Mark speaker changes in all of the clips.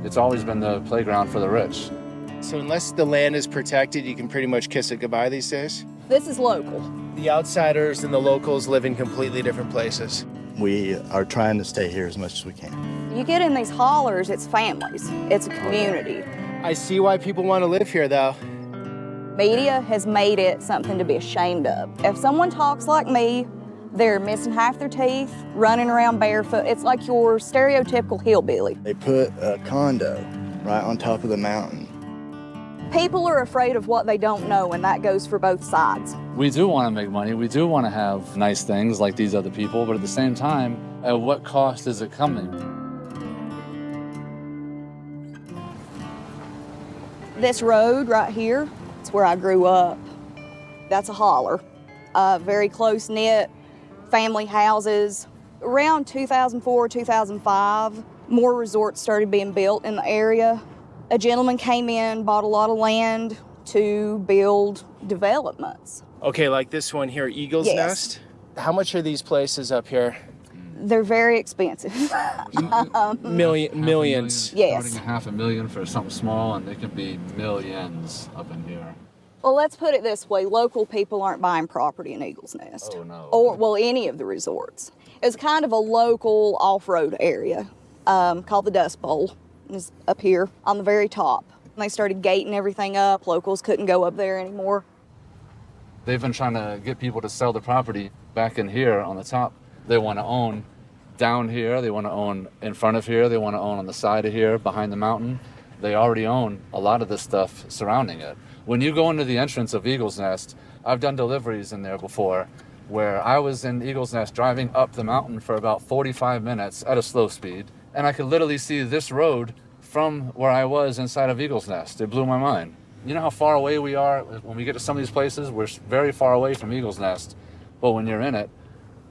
Speaker 1: It's always been the playground for the rich.
Speaker 2: So unless the land is protected, you can pretty much kiss it goodbye these days?
Speaker 3: This is local.
Speaker 2: The outsiders and the locals live in completely different places.
Speaker 4: We are trying to stay here as much as we can.
Speaker 3: You get in these hollers, it's families, it's a community.
Speaker 2: I see why people want to live here, though.
Speaker 3: Media has made it something to be ashamed of. If someone talks like me, they're missing half their teeth, running around barefoot. It's like your stereotypical hillbilly.
Speaker 4: They put a condo right on top of the mountain.
Speaker 3: People are afraid of what they don't know, and that goes for both sides.
Speaker 1: We do want to make money. We do want to have nice things like these other people, but at the same time, at what cost is it coming?
Speaker 3: This road right here, it's where I grew up. That's a holler. Very close-knit family houses. Around 2004, 2005, more resorts started being built in the area. A gentleman came in, bought a lot of land to build developments.
Speaker 2: Okay, like this one here, Eagle's
Speaker 3: Yes.
Speaker 2: Nest. How much are these places up here?
Speaker 3: They're very expensive.
Speaker 2: Millions.
Speaker 3: Yes.
Speaker 1: Starting $500,000 for something small, and it can be millions up in here.
Speaker 3: Well, let's put it this way. Local people aren't buying property in Eagle's Nest.
Speaker 1: Oh, no.
Speaker 3: Or, well, any of the resorts. It's kind of a local off-road area called the Dust Bowl. It's up here on the very top. And they started gating everything up. Locals couldn't go up there anymore.
Speaker 1: They've been trying to get people to sell the property back in here on the top. They want to own down here. They want to own in front of here. They want to own on the side of here, behind the mountain. They already own a lot of the stuff surrounding it. When you go into the entrance of Eagle's Nest, I've done deliveries in there before, where I was in Eagle's Nest driving up the mountain for about 45 minutes at a slow speed, and I could literally see this road from where I was inside of Eagle's Nest. It blew my mind. You know how far away we are? When we get to some of these places, we're very far away from Eagle's Nest, but when you're in it,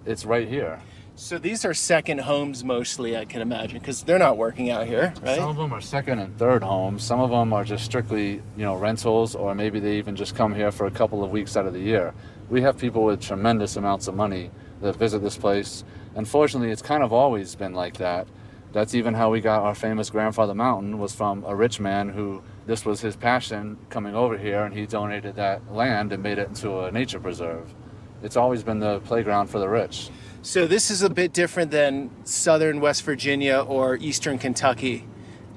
Speaker 1: it's right here.
Speaker 2: So these are second homes mostly, I can imagine, because they're not working out here, right?
Speaker 1: Some of them are second and third homes. Some of them are just strictly, rentals, or maybe they even just come here for a couple of weeks out of the year. We have people with tremendous amounts of money that visit this place. Unfortunately, it's kind of always been like that. That's even how we got our famous Grandfather Mountain, was from a rich man who, this was his passion coming over here, and he donated that land and made it into a nature preserve. It's always been the playground for the rich.
Speaker 2: So this is a bit different than southern West Virginia or eastern Kentucky,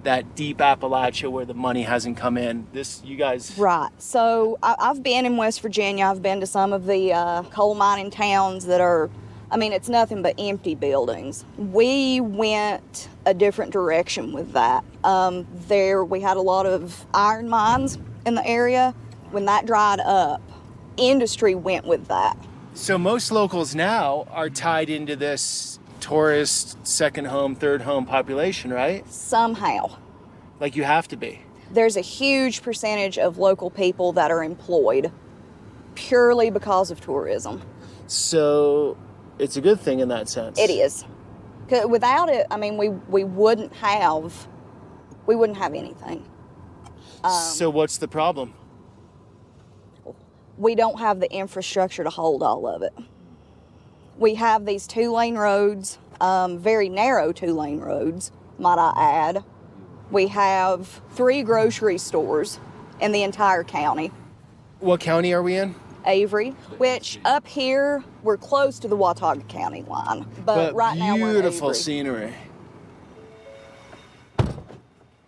Speaker 2: that deep Appalachia where the money hasn't come in. This, you guys...
Speaker 3: Right. So I've been in West Virginia. I've been to some of the coal mining towns that are, it's nothing but empty buildings. We went a different direction with that. We had a lot of iron mines in the area. When that dried up, industry went with that.
Speaker 2: So most locals now are tied into this tourist second home, third home population, right?
Speaker 3: Somehow.
Speaker 2: Like you have to be.
Speaker 3: There's a huge percentage of local people that are employed purely because of tourism.
Speaker 2: So it's a good thing in that sense.
Speaker 3: It is. 'Cause without it, we wouldn't have anything.
Speaker 2: So what's the problem?
Speaker 3: We don't have the infrastructure to hold all of it. We have these 2-lane roads, very narrow 2-lane roads, might I add. We have 3 grocery stores in the entire county.
Speaker 2: What county are we in?
Speaker 3: Avery, which up here, we're close to the Watauga County line. But right now we're in
Speaker 2: beautiful
Speaker 3: Avery.
Speaker 2: scenery.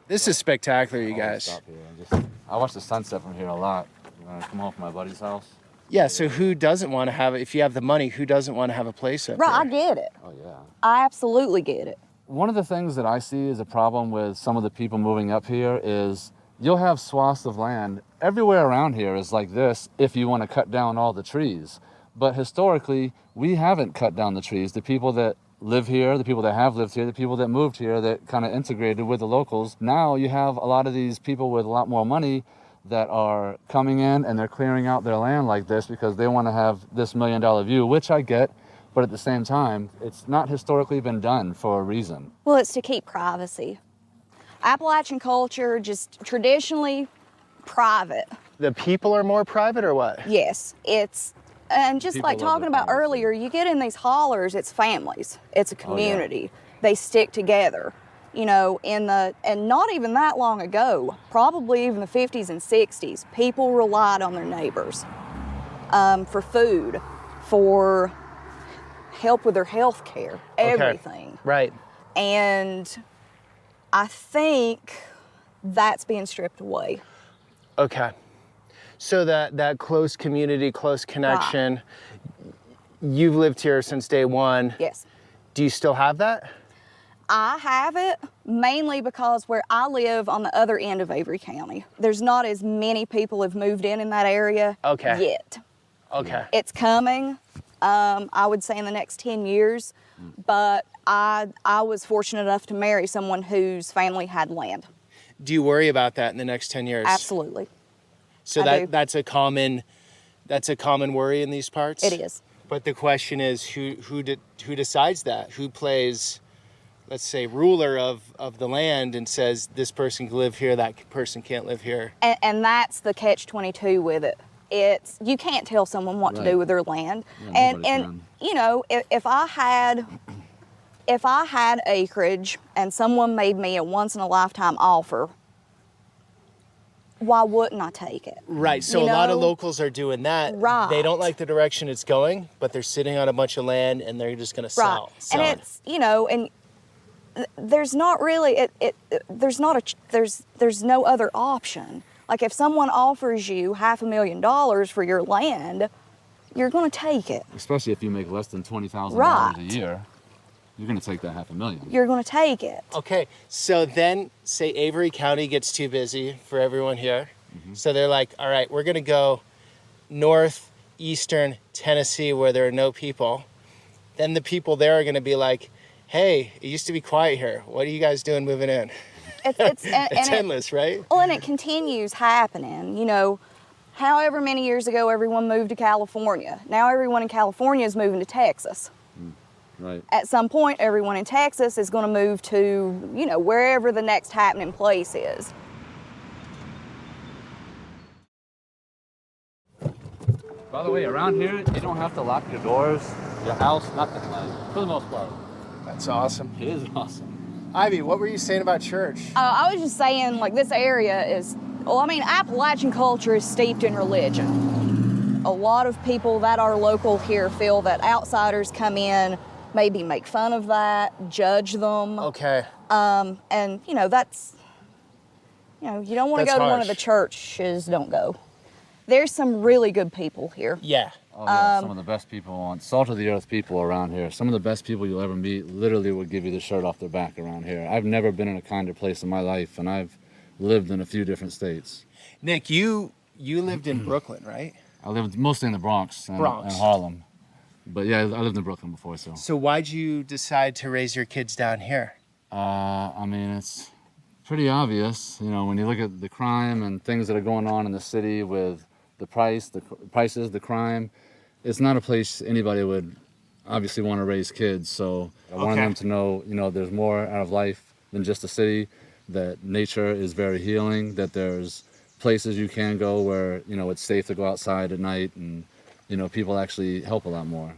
Speaker 2: This is spectacular, you guys.
Speaker 1: Stop here. I watch the sunset from here a lot. When I come home from my buddy's house.
Speaker 2: Yeah, so who doesn't want to have it? If you have the money, who doesn't want to have a place up
Speaker 3: Right, I
Speaker 2: there?
Speaker 3: get it.
Speaker 1: Oh, yeah.
Speaker 3: I absolutely get it.
Speaker 1: One of the things that I see as a problem with some of the people moving up here is you'll have swaths of land. Everywhere around here is like this if you want to cut down all the trees. But historically, we haven't cut down the trees. The people that live here, the people that have lived here, the people that moved here that kind of integrated with the locals. Now you have a lot of these people with a lot more money that are coming in and they're clearing out their land like this because they want to have this $1 million view, which I get, but at the same time, it's not historically been done for a reason.
Speaker 3: Well, it's to keep privacy. Appalachian culture, just traditionally private.
Speaker 2: The people are more private or what?
Speaker 3: Yes, it's, and just
Speaker 1: People
Speaker 3: like
Speaker 1: love
Speaker 3: talking
Speaker 1: their
Speaker 3: about
Speaker 1: privacy.
Speaker 3: earlier, you get in these hollers, it's families, it's a community. They stick together. You know, and not even that long ago, probably even the 50s and 60s, people relied on their neighbors for food, for help with their health care, everything.
Speaker 2: Right.
Speaker 3: And I think that's being stripped away.
Speaker 2: Okay. So that close community, close connection, you've lived here since day one.
Speaker 3: Yes.
Speaker 2: Do you still have that?
Speaker 3: I have it mainly because where I live on the other end of Avery County, there's not as many people have moved in that area yet.
Speaker 2: Okay.
Speaker 3: It's coming, I would say in the next 10 years, but I was fortunate enough to marry someone whose family had land.
Speaker 2: Do you worry about that in the next 10 years?
Speaker 3: Absolutely.
Speaker 2: So
Speaker 3: I do.
Speaker 2: that's a common worry in these parts?
Speaker 3: It is.
Speaker 2: But the question is who decides that? Who plays, let's say, ruler of the land and says this person can live here, that person can't live here?
Speaker 3: And that's the catch-22 with it. You can't tell someone what to do with their land.
Speaker 1: Yeah,
Speaker 3: and you know, if I had acreage and someone made me a once in a lifetime offer, why wouldn't I take it?
Speaker 2: Right. So a lot of locals are doing that.
Speaker 3: Right.
Speaker 2: They don't like the direction it's going, but they're sitting on a bunch of land and they're just going to sell.
Speaker 3: And it's, you know, and there's not really there's no other option. Like if someone offers you $500,000 for your land, you're going to take it.
Speaker 1: Especially if you make less than $20,000 a year, you're going to take that $500,000.
Speaker 3: You're going to take it.
Speaker 2: Okay, so then say Avery County gets too busy for everyone here. So they're like, all right, we're going to go northeastern Tennessee where there are no people. Then the people there are going to be like, hey, it used to be quiet here. What are you guys doing moving in?
Speaker 3: It's
Speaker 2: endless, right?
Speaker 3: Well, and it continues happening. You know, however many years ago everyone moved to California. Now everyone in California is moving to Texas.
Speaker 1: Right.
Speaker 3: At some point, everyone in Texas is going to move to, you know, wherever the next happening place is.
Speaker 1: By the way, around here, you don't have to lock your doors, your house, nothing, like, for the most part.
Speaker 2: That's awesome.
Speaker 1: It is awesome.
Speaker 2: Ivy, what were you saying about church?
Speaker 3: I was just saying, like, this area is, well, I mean, Appalachian culture is steeped in religion. A lot of people that are local here feel that outsiders come in, maybe make fun of that, judge them.
Speaker 2: Okay.
Speaker 3: And, you know, that's, you know, you don't want to go to one of the churches, don't go. There's some really good people here.
Speaker 2: Yeah.
Speaker 1: Oh, yeah, some of the best people on salt of the earth people around here. Some of the best people you'll ever meet literally would give you the shirt off their back around here. I've never been in a kinder place in my life, and I've lived in a few different states.
Speaker 2: Nick, you lived in Brooklyn, right?
Speaker 1: I lived mostly in the Bronx and Harlem. But yeah, I lived in Brooklyn before, so.
Speaker 2: So why'd you decide to raise your kids down here?
Speaker 1: I mean, it's pretty obvious, you know, when you look at the crime and things that are going on in the city with the prices, the crime. It's not a place anybody would obviously want to raise kids. So I wanted them to know, you know, there's more out of life than just a city, that nature is very healing, that there's places you can go where, you know, it's safe to go outside at night and, you know, people actually help a lot more.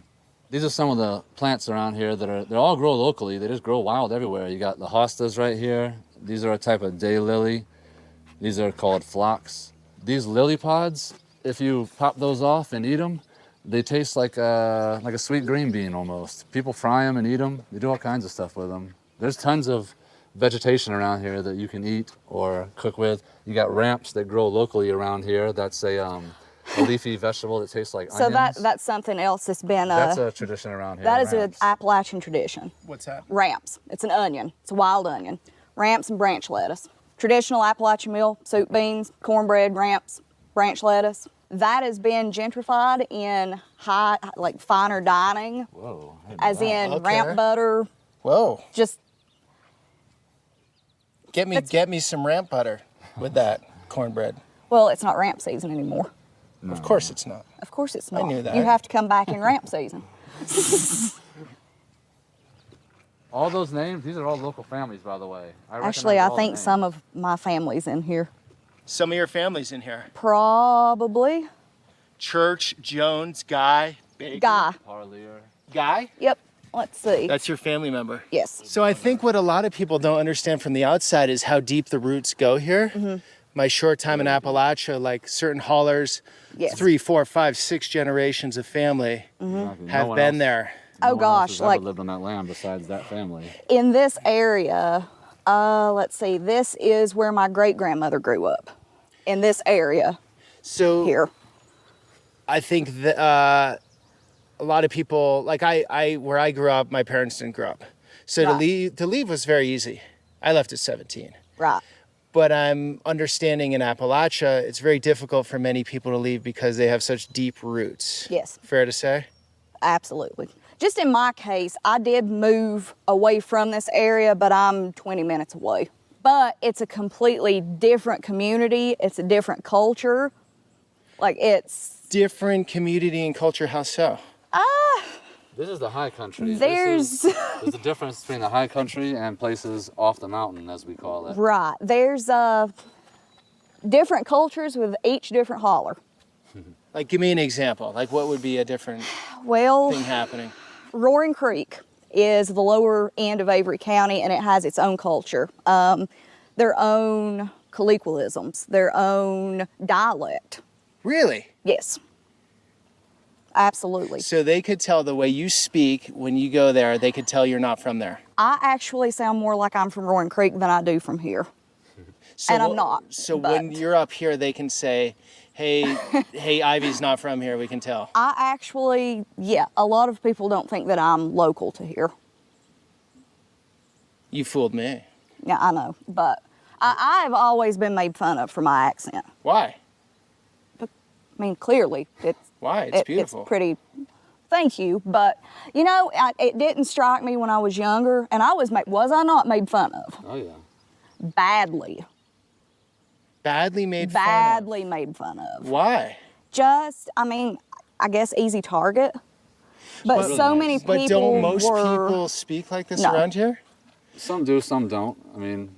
Speaker 1: These are some of the plants around here that they all grow locally. They just grow wild everywhere. You got the hostas right here. These are a type of daylily. These are called phlox. These lily pods, if you pop those off and eat them, they taste like a sweet green bean almost. People fry them and eat them. They do all kinds of stuff with them. There's tons of vegetation around here that you can eat or cook with. You got ramps that grow locally around here. That's a leafy vegetable that tastes like onions.
Speaker 3: So that's something else that's been
Speaker 1: that's a tradition around here.
Speaker 3: That is
Speaker 1: ramps.
Speaker 3: an Appalachian tradition.
Speaker 2: What's that?
Speaker 3: Ramps. It's an onion. It's a wild onion. Ramps and branch lettuce. Traditional Appalachian meal, soup beans, cornbread, ramps, branch lettuce. That has been gentrified in finer dining.
Speaker 1: Whoa.
Speaker 3: As in ramp butter.
Speaker 2: Whoa.
Speaker 3: Just
Speaker 2: get me some ramp butter with that cornbread.
Speaker 3: Well, it's not ramp season anymore.
Speaker 2: No. Of course it's not.
Speaker 3: Of course it's not.
Speaker 2: I knew that.
Speaker 3: You have to come back in ramp season.
Speaker 1: All those names, these are all local families, by the way.
Speaker 3: Actually, I think some of my family's in here.
Speaker 2: Some of your family's in here.
Speaker 3: Probably.
Speaker 2: Church, Jones, Guy, Baker.
Speaker 3: Guy.
Speaker 1: Parlier.
Speaker 2: Guy?
Speaker 3: Yep. let's see.
Speaker 2: That's your family member.
Speaker 3: Yes.
Speaker 2: So I think what a lot of people don't understand from the outside is how deep the roots go here.
Speaker 3: Mm-hmm.
Speaker 2: My short time in Appalachia, like certain haulers,
Speaker 3: Yes.
Speaker 2: 3, 4, 5, 6 generations of family
Speaker 3: Mm-hmm.
Speaker 2: have been there.
Speaker 3: Oh, gosh,
Speaker 1: has
Speaker 3: like-
Speaker 1: ever lived on that land besides that family.
Speaker 3: In this area, let's see, this is where my great-grandmother grew up. In this area
Speaker 2: So
Speaker 3: here.
Speaker 2: I think that a lot of people, like I where I grew up, my parents didn't grow up. So
Speaker 3: Right.
Speaker 2: to leave was very easy. I left at 17.
Speaker 3: Right.
Speaker 2: But I'm understanding in Appalachia, it's very difficult for many people to leave because they have such deep roots.
Speaker 3: Yes.
Speaker 2: Fair to say?
Speaker 3: Absolutely. Just in my case, I did move away from this area, but I'm 20 minutes away. But it's a completely different community. It's a different culture. Like it's,
Speaker 2: Different community and culture, how so?
Speaker 1: This is the high country.
Speaker 3: there's,
Speaker 1: There's a difference between the high country and places off the mountain, as we call it.
Speaker 3: right, there's different cultures with each different holler.
Speaker 2: Like, give me an example. Like, what would be a different
Speaker 3: Well,
Speaker 2: thing happening?
Speaker 3: Roaring Creek is the lower end of Avery County, and it has its own culture, their own colloquialisms, their own dialect.
Speaker 2: Really?
Speaker 3: Yes, absolutely.
Speaker 2: So they could tell the way you speak when you go there, they could tell you're not from there.
Speaker 3: I actually sound more like I'm from Roaring Creek than I do from here.
Speaker 2: So
Speaker 3: And I'm not,
Speaker 2: So
Speaker 3: but-
Speaker 2: when you're up here, they can say, hey, hey, Ivy's not from here, we can tell.
Speaker 3: I actually, yeah, a lot of people don't think that I'm local to here.
Speaker 2: You fooled me.
Speaker 3: Yeah, I know, but I've always been made fun of for my accent.
Speaker 2: Why?
Speaker 3: I mean, clearly,
Speaker 2: Why? It's beautiful.
Speaker 3: It's pretty. Thank you, but you know, it didn't strike me when I was younger, and I was I not made fun of?
Speaker 1: Oh, yeah.
Speaker 3: Badly,
Speaker 2: Badly made
Speaker 3: badly made fun of.
Speaker 2: Why?
Speaker 3: Just, I mean, I guess easy target. But
Speaker 1: But-
Speaker 3: so many people
Speaker 2: But don't most
Speaker 3: were,
Speaker 2: people speak like this
Speaker 3: No.
Speaker 2: around here?
Speaker 1: Some do, some don't. I mean,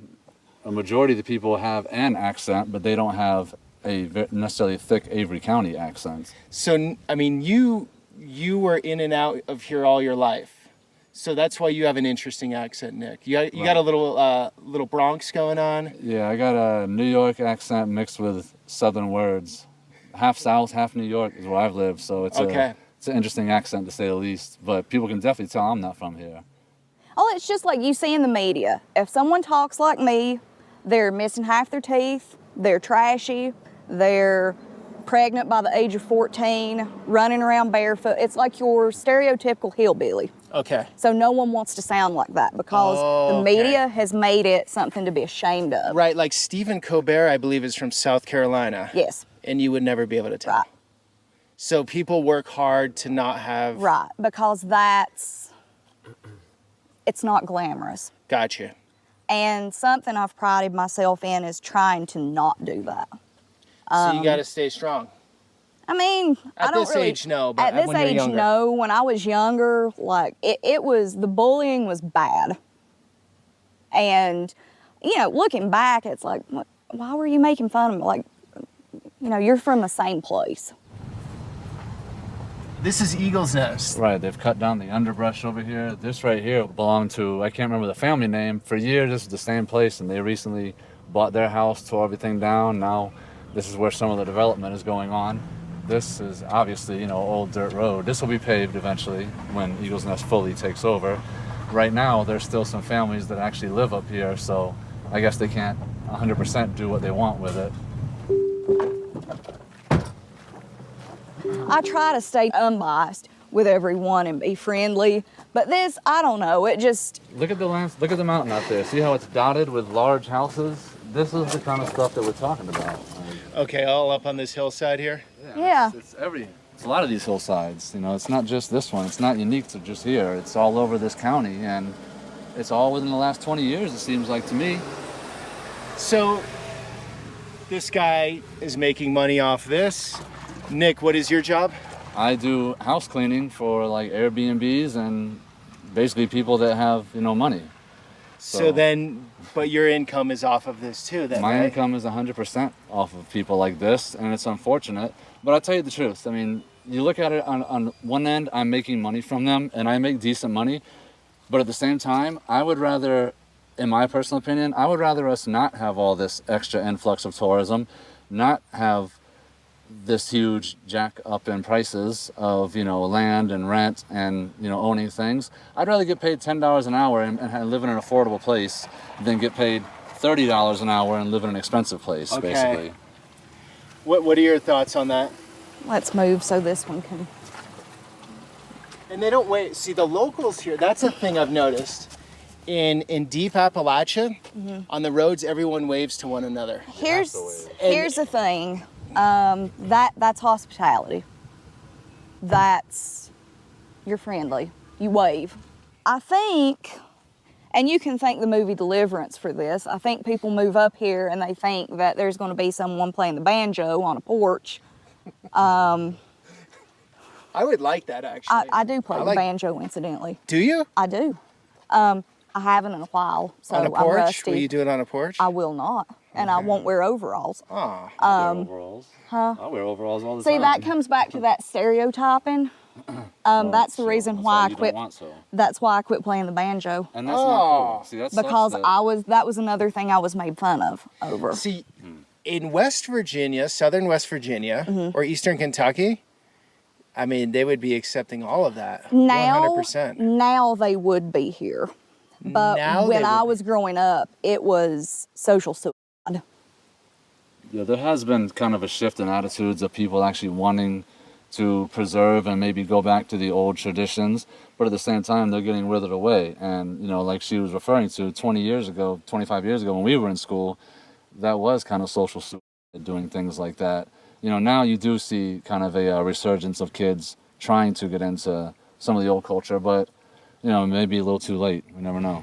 Speaker 1: a majority of the people have an accent, but they don't have a necessarily thick Avery County accent.
Speaker 2: So, I mean, you were in and out of here all your life. So that's why you have an interesting accent, Nick. You got a little Bronx going on.
Speaker 1: Yeah, I got a New York accent mixed with Southern words. Half South, half New York is where I've lived, so it's it's an interesting accent to say the least. But people can definitely tell I'm not from here.
Speaker 3: oh, it's just like you see in the media. If someone talks like me, they're missing half their teeth, they're trashy, they're pregnant by the age of 14, running around barefoot. It's like your stereotypical hillbilly.
Speaker 2: Okay.
Speaker 3: So no one wants to sound like that because the
Speaker 2: Okay.
Speaker 3: media has made it something to be ashamed of.
Speaker 2: Right, like Stephen Colbert, I believe, is from South Carolina.
Speaker 3: Yes,
Speaker 2: And you would never be able to tell.
Speaker 3: right,
Speaker 2: So people work hard to not have.
Speaker 3: right. Because it's not glamorous.
Speaker 2: Gotcha.
Speaker 3: And something I've prided myself in is trying to not do that.
Speaker 2: So you got to stay strong.
Speaker 3: I mean, I
Speaker 2: At
Speaker 3: don't
Speaker 2: this
Speaker 3: really,
Speaker 2: age, no, but
Speaker 3: at this
Speaker 2: when you're
Speaker 3: age,
Speaker 2: younger.
Speaker 3: no. When I was younger, like it was the bullying was bad. And you know, looking back, it's like, why were you making fun of me? Like, you know, you're from the same place.
Speaker 2: This is Eagle's Nest.
Speaker 1: Right, they've cut down the underbrush over here. This right here belonged to, I can't remember the family name. For years, this was the same place, and they recently bought their house, tore everything down. Now, this is where some of the development is going on. This is obviously, you know, old dirt road. This will be paved eventually when Eagle's Nest fully takes over. Right now, there's still some families that actually live up here, so I guess they can't 100% do what they want with it.
Speaker 3: I try to stay unbiased with everyone and be friendly, but this, I don't know, it just,
Speaker 1: Look at the mountain out there. See how it's dotted with large houses? This is the kind of stuff that we're talking about.
Speaker 2: Okay, all up on this hillside here.
Speaker 3: Yeah.
Speaker 1: It's a lot of these hillsides. You know, it's not just this one. It's not unique to just here. It's all over this county, and it's all within the last 20 years, it seems like to me.
Speaker 2: So this guy is making money off this. Nick, what is your job?
Speaker 1: I do house cleaning for like Airbnbs and basically people that have, you know, money.
Speaker 2: So then, but your income is off of this too, then,
Speaker 1: My
Speaker 2: right?
Speaker 1: income is 100% off of people like this, and it's unfortunate. But I'll tell you the truth. I mean, you look at it on one end, I'm making money from them, and I make decent money. But at the same time, I would rather, in my personal opinion, I would rather us not have all this extra influx of tourism, not have this huge jack up in prices of, land and rent and, owning things. I'd rather get paid $10 an hour and live in an affordable place than get paid $30 an hour and live in an expensive place, basically.
Speaker 2: What are your thoughts on that?
Speaker 3: Let's move so this one can.
Speaker 2: And they don't wait. See, the locals here, that's a thing I've noticed. In deep Appalachia, on the roads, everyone waves to one another.
Speaker 3: Here's the thing. That's hospitality. You're friendly. You wave. I think, and you can thank the movie Deliverance for this, I think people move up here and they think that there's going to be someone playing the banjo on a porch.
Speaker 2: I would like that, actually.
Speaker 3: I do play the banjo, incidentally.
Speaker 2: Do you?
Speaker 3: I do. I haven't in a while, so
Speaker 2: on a porch?
Speaker 3: I'm rusty.
Speaker 2: Will you do it on a porch?
Speaker 3: I will not, and I won't wear overalls.
Speaker 1: I wear overalls.
Speaker 3: Huh?
Speaker 1: I wear overalls all the time.
Speaker 3: See, that comes back to that stereotyping. That's the reason why I quit. That's why I quit playing the banjo.
Speaker 1: And that's not cool. See, that's
Speaker 3: because that was another thing I was made fun of over.
Speaker 2: See, in West Virginia, southern West Virginia, or eastern Kentucky, I mean, they would be accepting all of that.
Speaker 3: Now,
Speaker 2: 100%.
Speaker 3: Now they would be here. But when I was growing up, it was social suicide.
Speaker 1: Yeah, there has been kind of a shift in attitudes of people actually wanting to preserve and maybe go back to the old traditions, but at the same time, they're getting withered away. And, like she was referring to 20 years ago, 25 years ago when we were in school, that was kind of social suicide, doing things like that. Now you do see kind of a resurgence of kids trying to get into some of the old culture, but, maybe a little too late. We never know.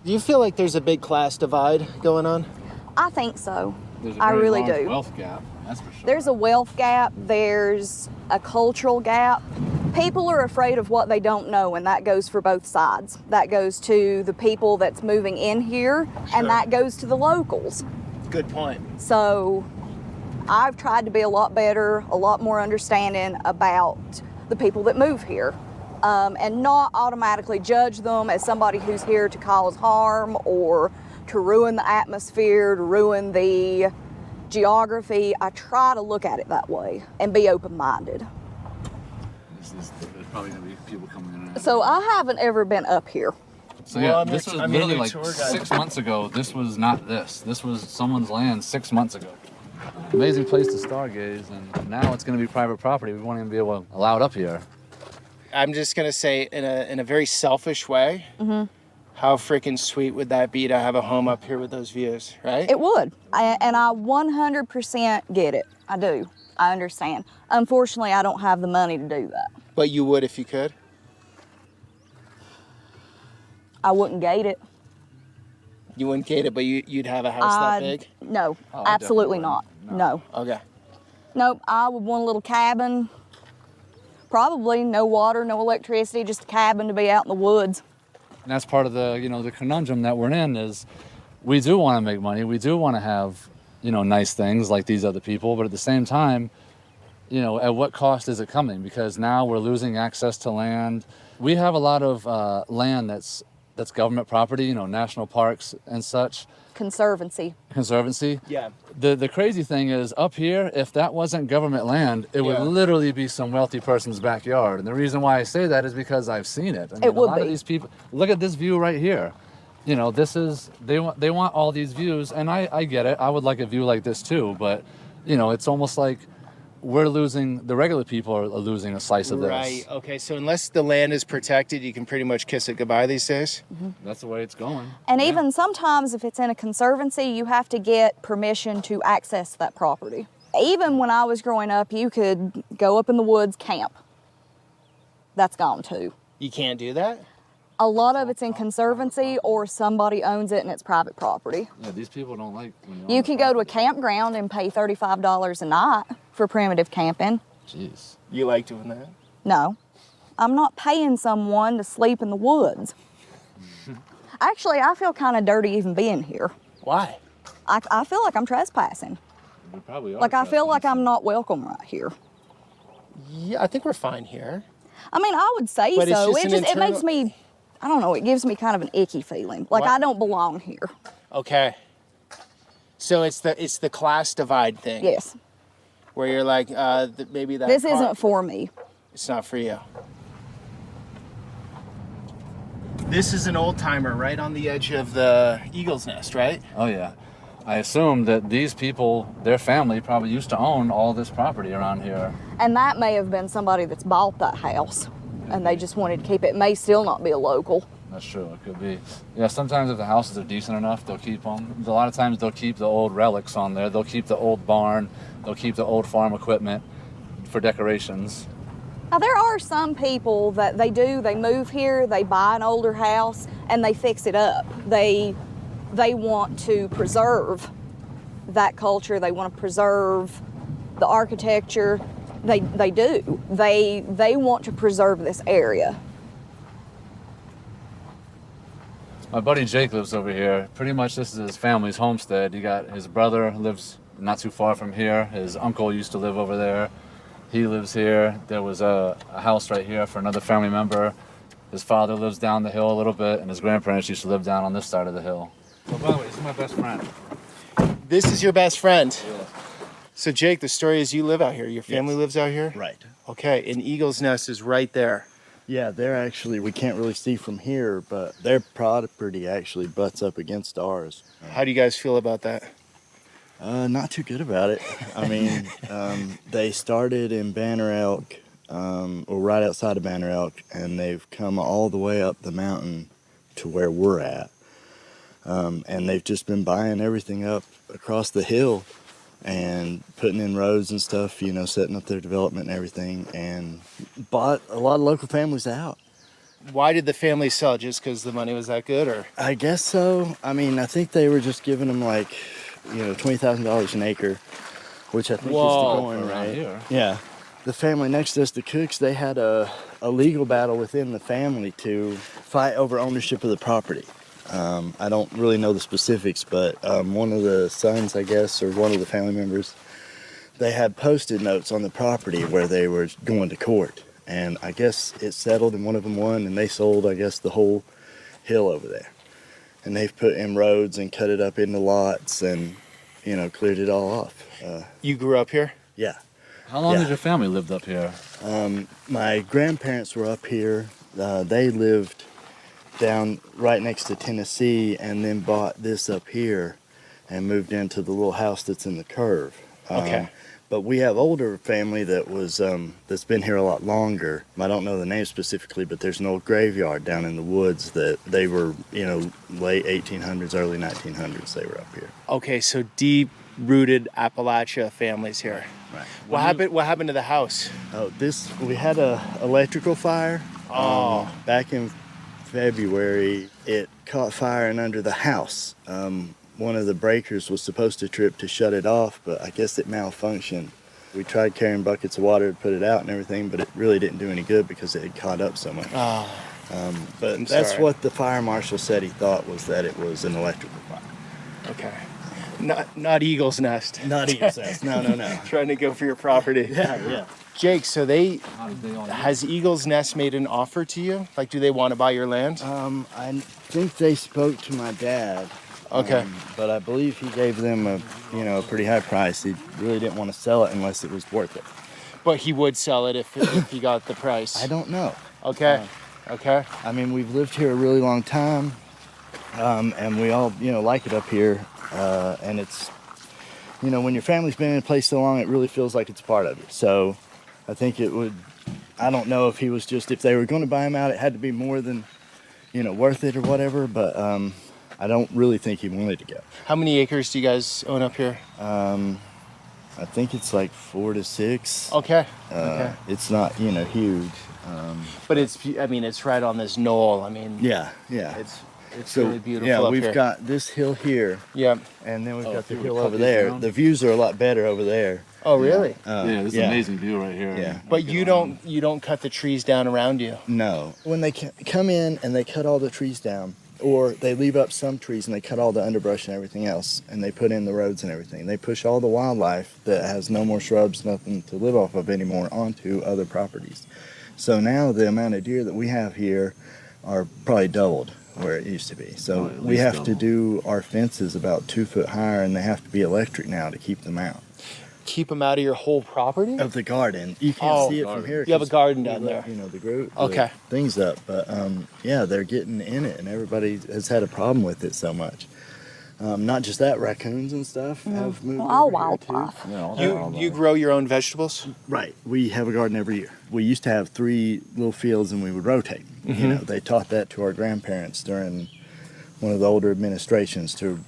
Speaker 2: Do you feel like there's a big class divide going on?
Speaker 3: I think so.
Speaker 1: I
Speaker 3: really
Speaker 1: do.
Speaker 3: Wealth
Speaker 1: gap, that's for sure.
Speaker 3: There's a wealth gap. There's a cultural gap. People are afraid of what they don't know, and that goes for both sides. That goes to the people that's moving in here, and that goes to the locals.
Speaker 2: Good point.
Speaker 3: So I've tried to be a lot better, a lot more understanding about the people that move here, and not automatically judge them as somebody who's here to cause harm or to ruin the atmosphere, to ruin the geography. I try to look at it that way and be open-minded.
Speaker 1: There's probably going to be people coming in.
Speaker 3: So I haven't ever been up here.
Speaker 1: So yeah, this was literally like 6 months ago. This was not this. This was someone's land 6 months ago. Amazing place to stargaze, and now it's going to be private property. We won't even be able to allow it up here.
Speaker 2: I'm just going to say, in a very selfish way, how freaking sweet would that be to have a home up here with those views, right?
Speaker 3: It would, and I 100% get it. I do. I understand. Unfortunately, I don't have the money to do that.
Speaker 2: But you would if you could?
Speaker 3: I wouldn't gate it.
Speaker 2: You wouldn't gate it, but you'd have a house that big?
Speaker 3: No, absolutely not. No.
Speaker 2: Okay.
Speaker 3: Nope, I would want a little cabin. Probably no water, no electricity, just a cabin to be out in the woods.
Speaker 1: And that's part of the, the conundrum that we're in is we do want to make money. We do want to have, nice things like these other people. But at the same time, at what cost is it coming? Because now we're losing access to land. We have a lot of land that's government property, national parks and such. Conservancy.
Speaker 2: Yeah.
Speaker 1: The crazy thing is up here, if that wasn't government land, it would literally be some wealthy person's backyard. And the reason why I say that is because I've seen it. I mean,
Speaker 3: it would
Speaker 1: a lot of these people, look at this view right here. This is, they want all these views, and I get it. I would like a view like this too, but it's almost like the regular people are losing a slice of this.
Speaker 2: Right, okay, so unless the land is protected, you can pretty much kiss it goodbye these days?
Speaker 3: Mm-hmm.
Speaker 1: That's the way it's going.
Speaker 3: And even sometimes if it's in a conservancy, you have to get permission to access that property. Even when I was growing up, you could go up in the woods, camp. That's gone too.
Speaker 2: You can't do that?
Speaker 3: A lot of it's in conservancy or somebody owns it and it's private property.
Speaker 1: Yeah, these people don't like when
Speaker 3: you can go to a campground and pay $35 a night for primitive camping.
Speaker 1: Jeez.
Speaker 2: You like doing that?
Speaker 3: No. I'm not paying someone to sleep in the woods. Actually, I feel kind of dirty even being here.
Speaker 2: Why?
Speaker 3: I feel like I'm trespassing.
Speaker 1: We probably are.
Speaker 3: Like, I feel like I'm not welcome right here.
Speaker 2: Yeah, I think we're fine here.
Speaker 3: I mean, I would say
Speaker 2: But it's
Speaker 3: so.
Speaker 2: just an
Speaker 3: It makes
Speaker 2: internal-
Speaker 3: me, I don't know, it gives me kind of an icky feeling. Like,
Speaker 2: What?
Speaker 3: I don't belong here.
Speaker 2: Okay. So it's the class divide thing.
Speaker 3: Yes.
Speaker 2: Where you're like, maybe that.
Speaker 3: This
Speaker 2: car-
Speaker 3: isn't for me.
Speaker 2: It's not for you. This is an old timer right on the edge of the Eagle's Nest, right?
Speaker 1: Oh yeah. I assume that these people, their family, probably used to own all this property around here.
Speaker 3: And that may have been somebody that's bought that house and they just wanted to keep it. It may still not be a local.
Speaker 1: That's true. It could be. Yeah. Sometimes if the houses are decent enough, they'll keep them. A lot of times they'll keep the old relics on there. They'll keep the old barn. They'll keep the old farm equipment for decorations.
Speaker 3: Now, there are some people that they move here, they buy an older house, and they fix it up. They want to preserve that culture. They want to preserve the architecture. They do. They want to preserve this area.
Speaker 1: My buddy Jake lives over here. Pretty much this is his family's homestead. You got his brother lives not too far from here. His uncle used to live over there. He lives here. There was a house right here for another family member. His father lives down the hill a little bit, and his grandparents used to live down on this side of the hill. Oh, by the way, this is my best friend.
Speaker 2: This is your best friend.
Speaker 1: Yeah.
Speaker 2: So Jake, the story is you live out here. Your family lives out here?
Speaker 4: Right.
Speaker 2: Okay, and Eagle's Nest is right there.
Speaker 4: Yeah, they're actually, we can't really see from here, but their property actually butts up against ours.
Speaker 2: How do you guys feel about that?
Speaker 4: Not too good about it. I mean, they started in Banner Elk, or right outside of Banner Elk, and they've come all the way up the mountain to where we're at. And they've just been buying everything up across the hill and putting in roads and stuff, you know, setting up their development and everything, and bought a lot of local families out.
Speaker 2: Why did the family sell? Just because the money was that good, or?
Speaker 4: I guess so. I mean, I think they were just giving them like, you know, $20,000 an acre, which I think
Speaker 2: Whoa.
Speaker 4: is the going
Speaker 1: Around
Speaker 4: right.
Speaker 1: here.
Speaker 4: Yeah. The family next to us, the Cooks, they had a legal battle within the family to fight over ownership of the property. I don't really know the specifics, but one of the sons, I guess, or one of the family members, they had posted notes on the property where they were going to court. And I guess it settled and one of them won, and they sold, I guess, the whole hill over there. And they've put in roads and cut it up into lots and, you know, cleared it all off.
Speaker 2: You grew up here?
Speaker 4: Yeah.
Speaker 1: How long
Speaker 4: Yeah.
Speaker 1: did your family lived up here?
Speaker 4: My grandparents were up here. They lived down right next to Tennessee and then bought this up here and moved into the little house that's in the curve.
Speaker 2: Okay.
Speaker 4: But we have older family that was that's been here a lot longer. I don't know the name specifically, but there's an old graveyard down in the woods that they were, you know, late 1800s, early 1900s. They were up here.
Speaker 2: Okay, so deep-rooted Appalachia families here.
Speaker 4: Right.
Speaker 2: What happened to the house?
Speaker 4: Oh, we had a electrical fire. Back in February, it caught fire and under the house. One of the breakers was supposed to trip to shut it off, but I guess it malfunctioned. We tried carrying buckets of water to put it out and everything, but it really didn't do any good because it had caught up so much. But
Speaker 2: I'm
Speaker 4: that's
Speaker 2: sorry.
Speaker 4: what the fire marshal said he thought was that it was an electrical fire.
Speaker 2: Okay. Not Eagle's Nest.
Speaker 4: Not even sense. No.
Speaker 2: Trying to go for your property.
Speaker 4: Yeah.
Speaker 2: Jake, so
Speaker 1: How did they own it?
Speaker 2: has Eagle's Nest made an offer to you? Like, do they want to buy your land?
Speaker 4: I think they spoke to my dad.
Speaker 2: Okay.
Speaker 4: But I believe he gave them a pretty high price. He really didn't want to sell it unless it was worth it.
Speaker 2: But he would sell it if he got the price.
Speaker 4: I don't know.
Speaker 2: Okay. Okay.
Speaker 4: I mean, we've lived here a really long time, and we all, like it up here. And it's, when your family's been in a place so long, it really feels like it's part of it. So I think it would, I don't know if if they were going to buy him out, it had to be more than, worth it or whatever. But I don't really think he wanted to go.
Speaker 2: How many acres do you guys own up here?
Speaker 4: I think it's like 4 to 6.
Speaker 2: Okay. Okay.
Speaker 4: It's not, huge.
Speaker 2: But it's right on this knoll. I mean,
Speaker 4: Yeah.
Speaker 2: it's really beautiful
Speaker 4: Yeah,
Speaker 2: up
Speaker 4: we've
Speaker 2: here.
Speaker 4: got this hill here,
Speaker 2: Yeah.
Speaker 4: and then we've got the
Speaker 1: if you
Speaker 4: hill
Speaker 1: would cut
Speaker 4: over
Speaker 1: these
Speaker 4: there.
Speaker 1: down.
Speaker 4: The views are a lot better over there.
Speaker 2: Oh, really?
Speaker 1: Yeah, this is an amazing view right here.
Speaker 4: Yeah.
Speaker 2: But you don't cut the trees down around you.
Speaker 4: No. When they come in and they cut all the trees down, Or they leave up some trees and they cut all the underbrush and everything else, and they put in the roads and everything. They push all the wildlife that has no more shrubs, nothing to live off of anymore, onto other properties. So now the amount of deer that we have here are probably doubled where it used to be. So
Speaker 1: at
Speaker 4: we
Speaker 1: least
Speaker 4: have to
Speaker 1: double.
Speaker 4: do our fences about 2 foot higher, and they have to be electric now to keep them out
Speaker 2: Keep them out of your whole property?
Speaker 4: of the garden. You can't
Speaker 2: Oh.
Speaker 4: see it from here.
Speaker 2: You have a
Speaker 4: 'cause
Speaker 2: garden
Speaker 4: we
Speaker 2: down
Speaker 4: let,
Speaker 2: there.
Speaker 4: You know, the
Speaker 2: Okay.
Speaker 4: things up. But yeah, they're getting in it, and everybody has had a problem with it so much. Not just that, raccoons and stuff have moved
Speaker 3: Well, all
Speaker 4: over here, too.
Speaker 3: wildlife.
Speaker 1: Yeah, all
Speaker 2: You
Speaker 1: that.
Speaker 2: you grow your own vegetables?
Speaker 4: Right. We have a garden every year. We used to have 3 little fields, and we would rotate. You know, they taught that to our grandparents during one of the older administrations, to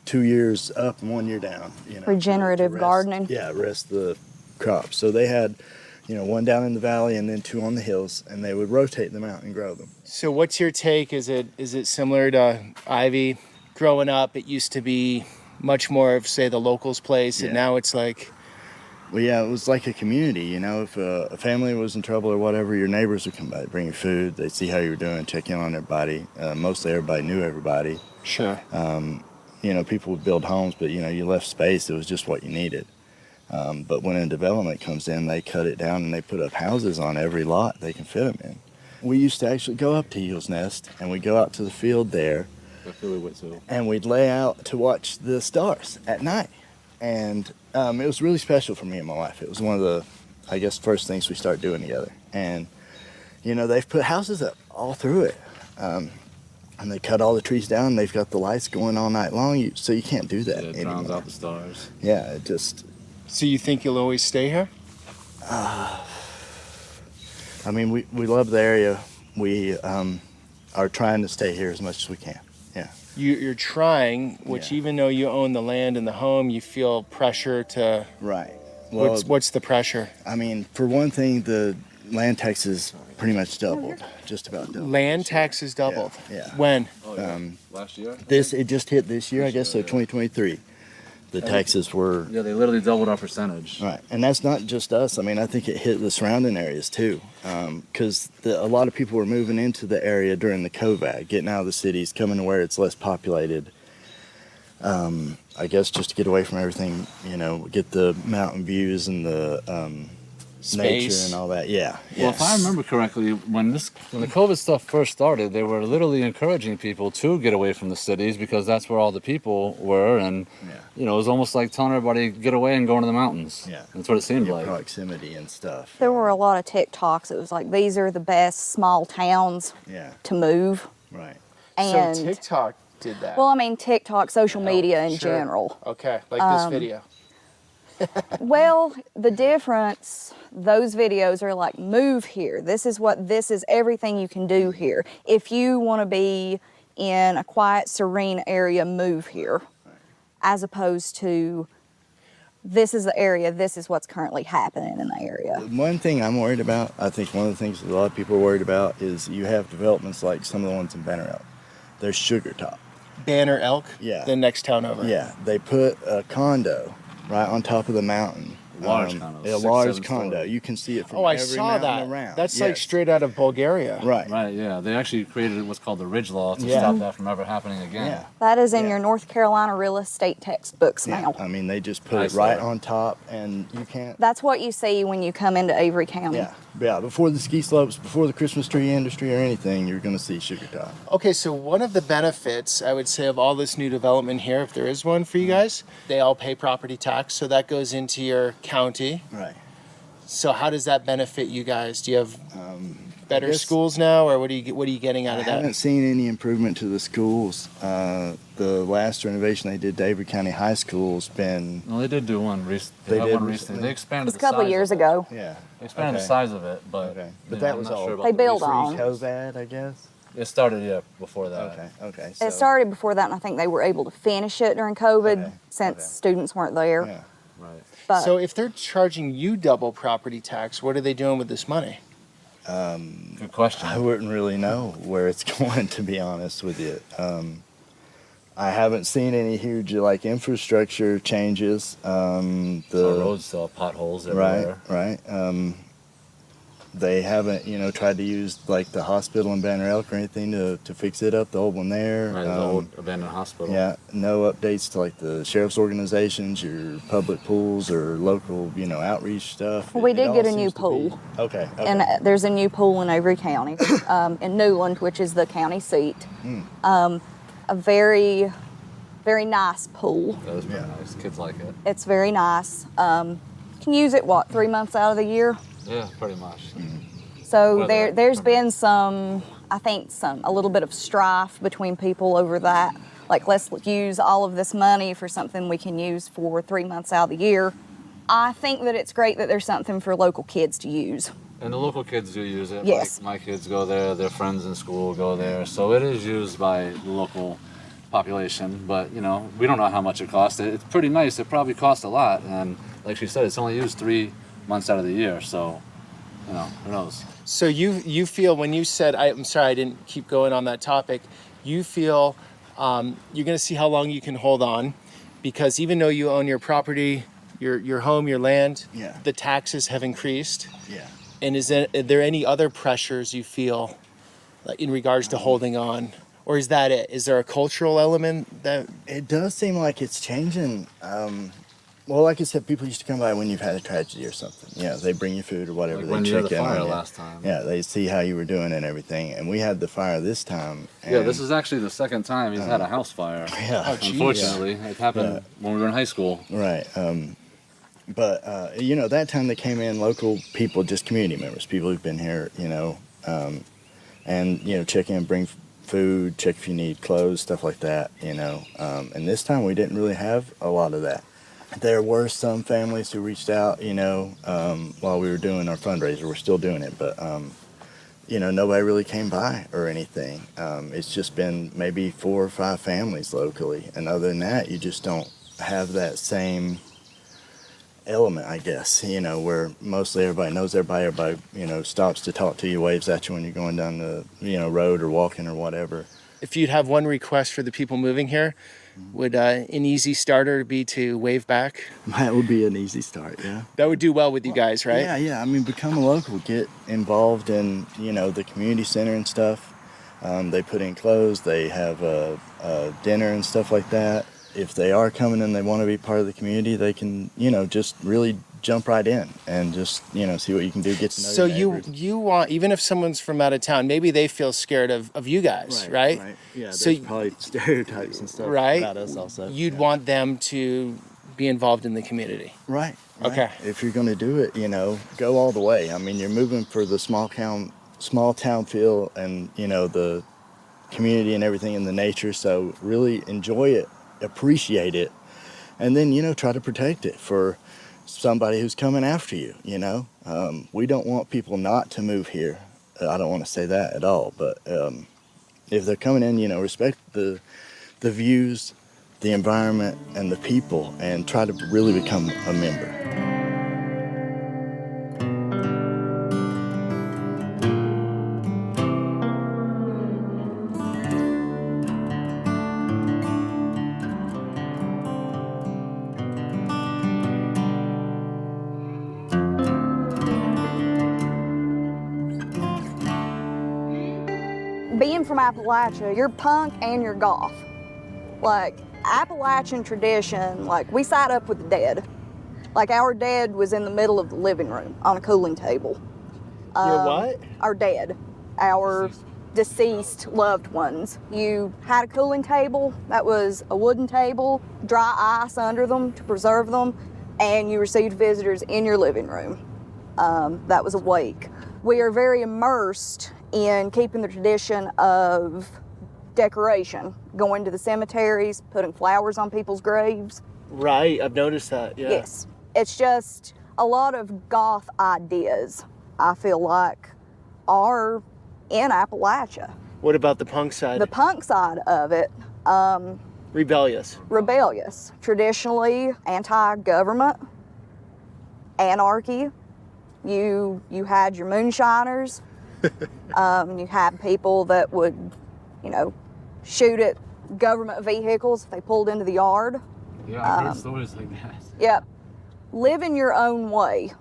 Speaker 4: 2 years up and 1 year down. You know,
Speaker 3: Regenerative
Speaker 4: rest-
Speaker 3: gardening.
Speaker 4: Yeah, rest the crops. So they had, you know, 1 down in the valley and then 2 on the hills, and they would rotate them out and grow them.
Speaker 2: So what's your take? Is it similar to Ivy? Growing up, it used to be much more of, say, the locals' place, and
Speaker 4: Yeah.
Speaker 2: now it's like,
Speaker 4: Well, yeah, it was like a community. You know, if a family was in trouble or whatever, your neighbors would come by, bring you food. They'd see how you were doing, check in on everybody. Mostly everybody knew everybody.
Speaker 2: sure.
Speaker 4: You know, people would build homes, but, you know, you left space. It was just what you needed. But when a development comes in, they cut it down and they put up houses on every lot they can fit them in. We used to actually go up to Eagle's Nest, and we'd go out to the field there,
Speaker 1: I feel we went to.
Speaker 4: and we'd lay out to watch the stars at night. And it was really special for me and my wife. It was one of the, I guess, first things we started doing together. And, you know, they've put houses up all through it. And they cut all the trees down. They've got the lights going all night long, so you can't do that
Speaker 1: Yeah, it
Speaker 4: anymore.
Speaker 1: drowns out the stars.
Speaker 4: Yeah, it just,
Speaker 2: So you think you'll always stay here?
Speaker 4: I mean, we love the area. We are trying to stay here as much as we can. Yeah.
Speaker 2: You're trying, which
Speaker 4: Yeah.
Speaker 2: even though you own the land and the home, you feel pressure to.
Speaker 4: Right. Well,
Speaker 2: What's the pressure?
Speaker 4: I mean, for one thing, the land taxes pretty much doubled, just about doubled.
Speaker 2: Land taxes doubled.
Speaker 4: Yeah.
Speaker 2: When?
Speaker 1: Oh, yeah. Last year?
Speaker 4: It just hit this year, I guess, so 2023. The taxes were,
Speaker 1: Yeah, they literally doubled our percentage.
Speaker 4: right. And that's not just us. I mean, I think it hit the surrounding areas too. Because a lot of people were moving into the area during the COVID, getting out of the cities, coming to where it's less populated. I guess just to get away from everything, you know, get the mountain views and the nature
Speaker 2: Space.
Speaker 4: and all that. Yeah.
Speaker 1: Well, if I remember correctly, when the COVID stuff first started, they were literally encouraging people to get away from the cities because that's where all the people were, and
Speaker 4: Yeah.
Speaker 1: you know, it was almost like telling everybody get away and go into the mountains.
Speaker 4: Yeah.
Speaker 1: That's what it seemed
Speaker 4: Your
Speaker 1: like.
Speaker 4: proximity and stuff.
Speaker 3: There were a lot of TikToks. It was like, these are the best small towns
Speaker 4: Yeah.
Speaker 3: to move.
Speaker 4: Right.
Speaker 3: And,
Speaker 2: So TikTok did that.
Speaker 3: well, I mean, TikTok, social media in
Speaker 2: Sure.
Speaker 3: general.
Speaker 2: Okay, like this video.
Speaker 3: Well, the difference, those videos are like, move here. This is everything you can do here. If you want to be in a quiet, serene area, move here. As opposed to, this is the area, this is what's currently happening in the area.
Speaker 4: One thing I'm worried about, I think one of the things that a lot of people are worried about is you have developments like some of the ones in Banner Elk. There's Sugar Top.
Speaker 2: Banner Elk.
Speaker 4: Yeah.
Speaker 2: The next town over.
Speaker 4: Yeah, they put a condo right on top of the mountain.
Speaker 1: Large condo,
Speaker 4: A
Speaker 1: 6,
Speaker 4: large
Speaker 1: 7
Speaker 4: condo.
Speaker 1: story.
Speaker 4: You can see it from
Speaker 2: Oh, I
Speaker 4: every
Speaker 2: saw
Speaker 4: mountain
Speaker 2: that.
Speaker 4: around.
Speaker 2: That's like
Speaker 4: Yes.
Speaker 2: straight out of Bulgaria.
Speaker 4: Right.
Speaker 1: Right, yeah. They actually created what's called the Ridge Law to
Speaker 4: Yeah.
Speaker 1: stop that from ever happening again.
Speaker 4: Yeah.
Speaker 3: That is in
Speaker 4: Yeah.
Speaker 3: your North Carolina real estate textbooks
Speaker 4: Yeah.
Speaker 3: now.
Speaker 4: I mean, they just put
Speaker 1: I
Speaker 4: it
Speaker 1: saw
Speaker 4: right
Speaker 1: it.
Speaker 4: on top, and you can't.
Speaker 3: That's what you see when you come into Avery County.
Speaker 4: Yeah. Yeah. Before the ski slopes, before the Christmas tree industry or anything, you're going to see Sugar Top.
Speaker 2: Okay, so one of the benefits, I would say, of all this new development here, if there is one for you guys, they all pay property tax, so that goes into your county.
Speaker 4: Right.
Speaker 2: So how does that benefit you guys? Do you have better
Speaker 4: guess-
Speaker 2: schools now, or what are you getting out
Speaker 4: I
Speaker 2: of that?
Speaker 4: haven't seen any improvement to the schools. The last renovation they did to Avery County High School's been,
Speaker 1: No, they did do one recently. They
Speaker 4: They
Speaker 1: had
Speaker 4: did
Speaker 1: one
Speaker 4: recently.
Speaker 1: recently. They
Speaker 3: It
Speaker 1: expanded
Speaker 3: was a
Speaker 1: the
Speaker 3: couple
Speaker 1: size
Speaker 3: years
Speaker 1: of it.
Speaker 3: ago.
Speaker 4: yeah.
Speaker 1: They expanded
Speaker 4: Okay.
Speaker 1: the size of it, but
Speaker 4: Okay.
Speaker 1: you
Speaker 4: But
Speaker 1: know,
Speaker 4: that
Speaker 1: I'm
Speaker 4: was
Speaker 1: not
Speaker 4: all
Speaker 1: sure about
Speaker 3: They
Speaker 1: the
Speaker 3: build
Speaker 1: recent-
Speaker 3: on.
Speaker 4: COVID, I guess.
Speaker 1: It started, yeah, before that.
Speaker 4: Okay. Okay.
Speaker 3: It started before that, and I think they were able to finish it during COVID
Speaker 4: Okay,
Speaker 3: since
Speaker 4: okay.
Speaker 3: students weren't there.
Speaker 4: Yeah.
Speaker 1: Right.
Speaker 3: But
Speaker 2: So if they're charging you double property tax, what are they doing with this money?
Speaker 1: Good question.
Speaker 4: I wouldn't really know where it's going, to be honest with you. I haven't seen any huge like infrastructure changes.
Speaker 1: Our roads still have potholes
Speaker 4: Right,
Speaker 1: everywhere.
Speaker 4: right. They haven't, tried to use like the hospital in Banner Elk or anything to fix it up, the old one there.
Speaker 1: Right, the old abandoned hospital.
Speaker 4: Yeah, no updates to like the sheriff's organizations, your public pools or local, outreach stuff.
Speaker 3: We
Speaker 4: It
Speaker 3: did
Speaker 4: all
Speaker 3: get a
Speaker 4: seems
Speaker 3: new
Speaker 4: to be-
Speaker 3: pool.
Speaker 4: Okay.
Speaker 3: And there's a new pool in Avery County, in Newland, which is the county seat. A very, very nice pool.
Speaker 1: That was pretty nice. Kids like it.
Speaker 3: It's very nice. Can use it, 3 months out of the year?
Speaker 1: Yeah, pretty much.
Speaker 3: So
Speaker 1: Weather.
Speaker 3: there's been a little bit of strife between people over that. Like, let's use all of this money for something we can use for 3 months out of the year. I think that it's great that there's something for local kids to use.
Speaker 1: And the local kids do use it.
Speaker 3: Yes.
Speaker 1: Like my kids go there, their friends in school go there. So it is used by the local population. But, we don't know how much it costs. It's pretty nice. It probably costs a lot. And like she said, it's only used 3 months out of the year. So, who knows?
Speaker 2: So you feel, when you said, I'm sorry I didn't keep going on that topic, you feel you're going to see how long you can hold on, because even though you own your property, your home, your land,
Speaker 4: Yeah.
Speaker 2: the taxes have increased.
Speaker 4: Yeah.
Speaker 2: And are there any other pressures you feel, like, in regards to holding on? Or is that it? Is there a cultural element that...
Speaker 4: It does seem like it's changing. Well, like I said, people used to come by when you've had a tragedy or something. Yeah, they bring you food or whatever.
Speaker 1: Like
Speaker 4: They
Speaker 1: when you had
Speaker 4: check
Speaker 1: the
Speaker 4: in
Speaker 1: fire
Speaker 4: on you.
Speaker 1: last time.
Speaker 4: Yeah, they see how you were doing and everything. And we had the fire this time. And
Speaker 1: Yeah, this is actually the second time he's had a house fire.
Speaker 4: Yeah.
Speaker 2: Oh, geez.
Speaker 1: Unfortunately, it happened when we were in high school.
Speaker 4: Right. But that time they came in, local people, just community members, people who've been here, and, check in, bring food, check if you need clothes, stuff like that, And this time we didn't really have a lot of that. There were some families who reached out, while we were doing our fundraiser. We're still doing it, but, nobody really came by or anything. It's just been maybe 4 or 5 families locally. And other than that, you just don't have that same element, I guess, where mostly everybody knows everybody, stops to talk to you, waves at you when you're going down the, road or walking or whatever.
Speaker 2: If you'd have one request for the people moving here, would an easy starter be to wave back?
Speaker 4: That would be an easy start, yeah.
Speaker 2: That would do well with you guys, right?
Speaker 4: Yeah. I mean, become a local, get involved in, the community center and stuff. They put in clothes, they have a dinner and stuff like that. If they are coming and they want to be part of the community, they can, just really jump right in and just, see what you can do, get to know
Speaker 2: So
Speaker 4: your neighbors.
Speaker 2: you want, even if someone's from out of town, maybe they feel scared of you guys, right?
Speaker 4: Right. Yeah, there's
Speaker 2: So
Speaker 4: probably stereotypes and stuff
Speaker 2: Right.
Speaker 4: about us also.
Speaker 2: You'd want them to be involved in the community.
Speaker 4: Right.
Speaker 2: Okay.
Speaker 4: If you're going to do it, go all the way. I mean, you're moving for the small town feel and, the community and everything in the nature. So really enjoy it, appreciate it, and then, try to protect it for somebody who's coming after you, We don't want people not to move here. I don't want to say that at all, but if they're coming in, respect the views, the environment, and the people, and try to really become a member.
Speaker 3: Being from Appalachia, you're punk and you're goth. Like, Appalachian tradition, like, we sat up with the dead. Like, our dead was in the middle of the living room on a cooling table.
Speaker 2: Your what?
Speaker 3: Our dead, our deceased loved ones. You had a cooling table that was a wooden table, dry ice under them to preserve them, and you received visitors in your living room. That was a wake. We are very immersed in keeping the tradition of decoration, going to the cemeteries, putting flowers on people's graves.
Speaker 2: Right, I've noticed that, yeah.
Speaker 3: Yes. It's just a lot of goth ideas, I feel like, are in Appalachia.
Speaker 2: What about the punk side?
Speaker 3: The punk side of it,
Speaker 2: Rebellious.
Speaker 3: rebellious, traditionally anti-government, anarchy. You had your moonshiners. You had people that would, shoot at government vehicles if they pulled into the yard.
Speaker 1: Yeah, I've heard stories like that.
Speaker 3: Yep. Living your own way,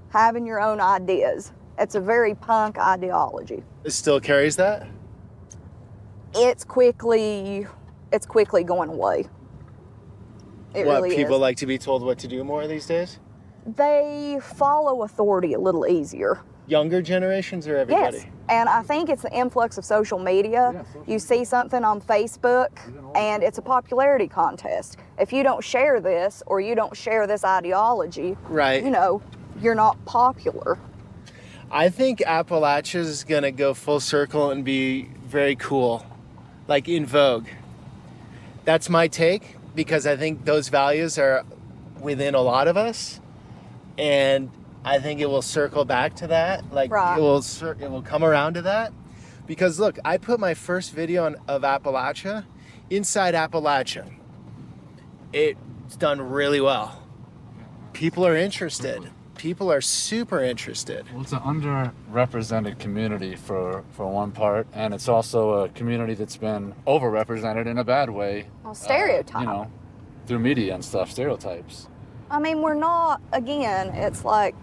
Speaker 3: having your own ideas. It's a very punk ideology.
Speaker 2: It still carries that?
Speaker 3: It's quickly going away. It
Speaker 2: What,
Speaker 3: really
Speaker 2: people
Speaker 3: is.
Speaker 2: like to be told what to do more these days?
Speaker 3: They follow authority a little easier.
Speaker 2: Younger generations or everybody?
Speaker 3: Yes, and I think it's the influx of social media. You see something on Facebook, and it's a popularity contest. If you don't share this, or you don't share this ideology,
Speaker 2: Right.
Speaker 3: you know, you're not popular.
Speaker 2: I think Appalachia is going to go full circle and be very cool, like in vogue. That's my take, because I think those values are within a lot of us, and I think it will circle back to that. Like,
Speaker 3: Right.
Speaker 2: it will come around to that. Because look, I put my first video of Appalachia inside Appalachia. It's done really well. People are interested. People are super interested.
Speaker 1: Well, it's an underrepresented community for one part, and it's also a community that's been overrepresented in a bad way.
Speaker 3: Well, stereotype.
Speaker 1: You know, through media and stuff, stereotypes.
Speaker 3: I mean, we're not, again, it's like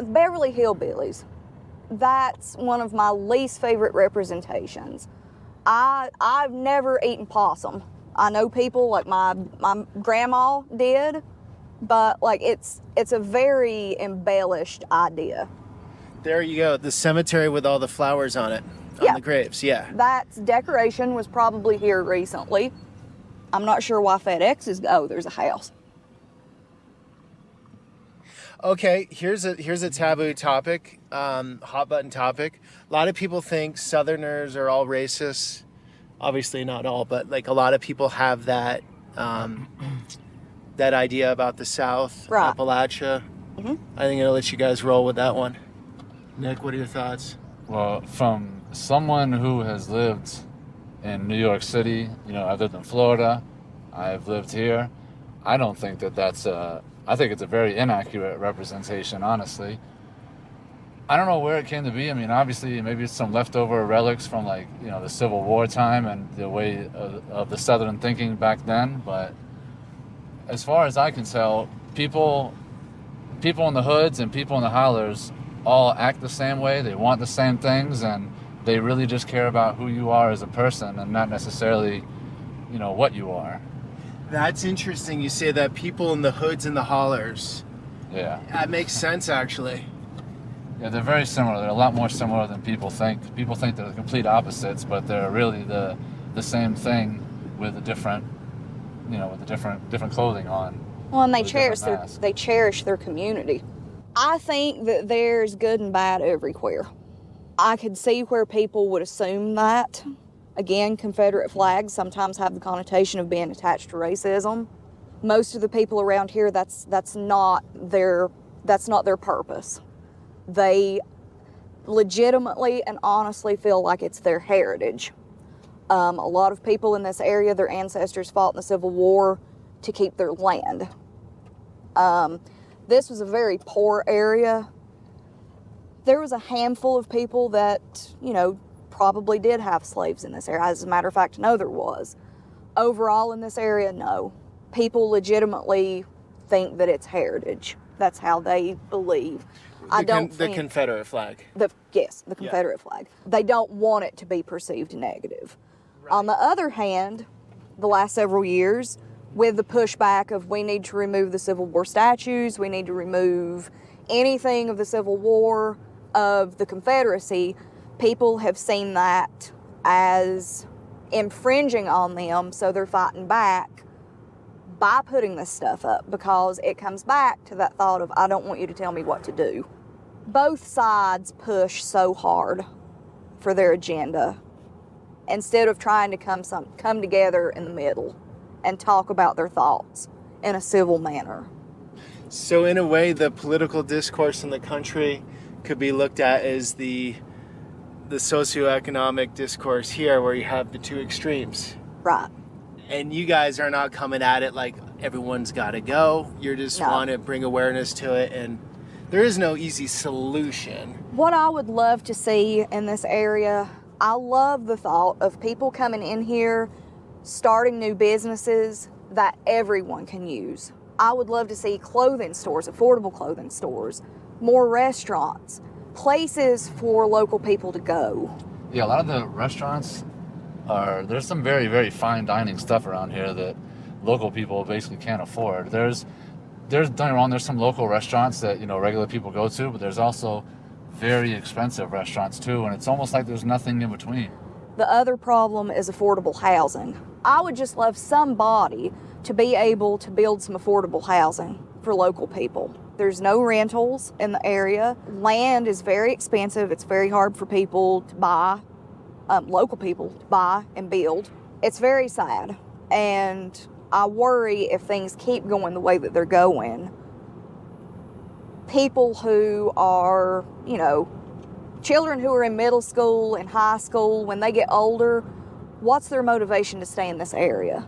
Speaker 3: Beverly Hillbillies. That's one of my least favorite representations. I've never eaten possum. I know people, like my grandma did, but like it's a very embellished idea.
Speaker 2: There you go, the cemetery with all the flowers on it, on
Speaker 3: Yeah.
Speaker 2: the graves, yeah.
Speaker 3: That decoration was probably here recently. I'm not sure why FedEx is, oh, there's a house.
Speaker 2: Okay, here's a taboo topic, hot button topic. A lot of people think Southerners are all racist. Obviously not all, but like a lot of people have that that idea about the South,
Speaker 3: Right.
Speaker 2: Appalachia.
Speaker 3: Mhm.
Speaker 2: I think I'll let you guys roll with that one. Nick, what are your thoughts?
Speaker 1: Well, from someone who has lived in New York City, you know, I've lived in Florida, I've lived here. I don't think that's I think it's a very inaccurate representation, honestly. I don't know where it came to be. I mean, obviously, maybe it's some leftover relics from, like, you know, the Civil War time and the way of the Southern thinking back then. But as far as I can tell, people in the hoods and people in the hollers all act the same way. They want the same things, and they really just care about who you are as a person and not necessarily, you know, what you are.
Speaker 2: That's interesting. You say that people in the hoods and the hollers.
Speaker 1: Yeah.
Speaker 2: That makes sense, actually.
Speaker 1: Yeah, they're very similar. They're a lot more similar than people think. People think they're the complete opposites, but they're really the same thing with a different, you know, with a different clothing on.
Speaker 3: Well, and they
Speaker 1: with a different
Speaker 3: cherish
Speaker 1: mask.
Speaker 3: their community. I think that there's good and bad everywhere. I could see where people would assume that. Again, Confederate flags sometimes have the connotation of being attached to racism. Most of the people around here, that's not their purpose. They legitimately and honestly feel like it's their heritage. A lot of people in this area, their ancestors fought in the Civil War to keep their land. This was a very poor area. There was a handful of people that, you know, probably did have slaves in this area. As a matter of fact, no, there was. Overall in this area, no. People legitimately think that it's heritage. That's how they believe.
Speaker 2: The Confederate flag.
Speaker 3: The Confederate flag. They don't want it to be perceived negative.
Speaker 2: Right.
Speaker 3: On the other hand, the last several years, with the pushback of we need to remove the Civil War statues, we need to remove anything of the Civil War, of the Confederacy, people have seen that as infringing on them, so they're fighting back by putting this stuff up, because it comes back to that thought of, I don't want you to tell me what to do. Both sides push so hard for their agenda instead of trying to come together in the middle and talk about their thoughts in a civil manner.
Speaker 2: So in a way, the political discourse in the country could be looked at as the socioeconomic discourse here, where you have the two extremes.
Speaker 3: Right.
Speaker 2: And you guys are not coming at it like everyone's got to go. You're just want to bring awareness to it, and there is no easy solution.
Speaker 3: What I would love to see in this area, I love the thought of people coming in here, starting new businesses that everyone can use. I would love to see clothing stores, affordable clothing stores, more restaurants, places for local people to go.
Speaker 1: Yeah, a lot of the restaurants there's some very, very fine dining stuff around here that local people basically can't afford. There's don't get me wrong, there's some local restaurants that, regular people go to, but there's also very expensive restaurants too, and it's almost like there's nothing in between.
Speaker 3: The other problem is affordable housing. I would just love somebody to be able to build some affordable housing for local people. There's no rentals in the area. Land is very expensive. It's very hard for people to buy, local people to buy and build. It's very sad. And I worry if things keep going the way that they're going, people who are, children who are in middle school and high school, when they get older, what's their motivation to stay in this area?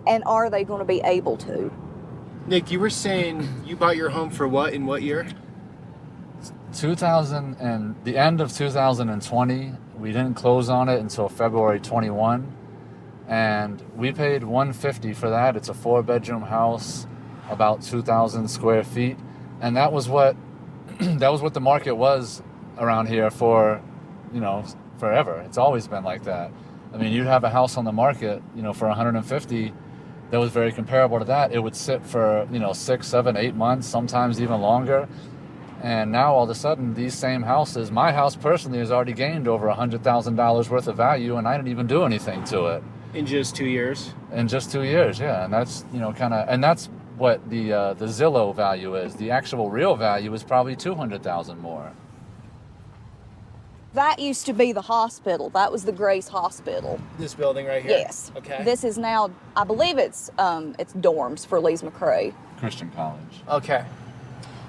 Speaker 3: And are they going to be able to?
Speaker 2: Nick, you were saying you bought your home for what, in what year?
Speaker 1: 2000 and the end of 2020. We didn't close on it until February 21. And we paid $150 for that. It's a 4-bedroom house, about 2,000 square feet. And that was what the market was around here for, forever. It's always been like that. I mean, you'd have a house on the market, for 150 that was very comparable to that. It would sit for, 6, 7, 8 months, sometimes even longer. And now all of a sudden, these same houses, my house personally has already gained over $100,000 worth of value, and I didn't even do anything to it.
Speaker 2: In just 2 years?
Speaker 1: In just 2 years, yeah. And that's, and that's what the Zillow value is. The actual real value is probably $200,000 more.
Speaker 3: That used to be the hospital. That was the Grace Hospital.
Speaker 2: This building right here?
Speaker 3: Yes.
Speaker 2: Okay.
Speaker 3: This is now, I believe it's dorms for Lees McRae.
Speaker 1: Christian college.
Speaker 2: Okay.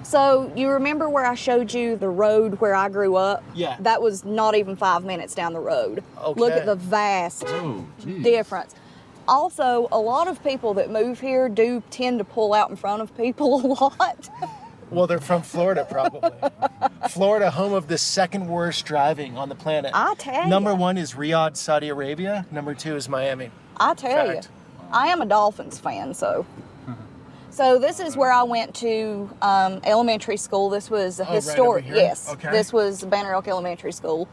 Speaker 3: So you remember where I showed you the road where I grew up?
Speaker 2: Yeah.
Speaker 3: That was not even 5 minutes down the road.
Speaker 2: Okay.
Speaker 3: Look at the vast
Speaker 1: Oh, geez.
Speaker 3: difference. Also, a lot of people that move here do tend to pull out in front of people a lot.
Speaker 2: Well, they're from Florida, probably. Florida, home of the second worst driving on the planet.
Speaker 3: I tell you.
Speaker 2: Number 1 is Riyadh, Saudi Arabia. Number 2 is Miami.
Speaker 3: I tell you.
Speaker 2: Fact.
Speaker 3: I am a Dolphins fan, so. So this is where I went to elementary school. This was a
Speaker 2: Right
Speaker 3: historic,
Speaker 2: over here?
Speaker 3: yes.
Speaker 2: Okay.
Speaker 3: This was Banner Elk Elementary School.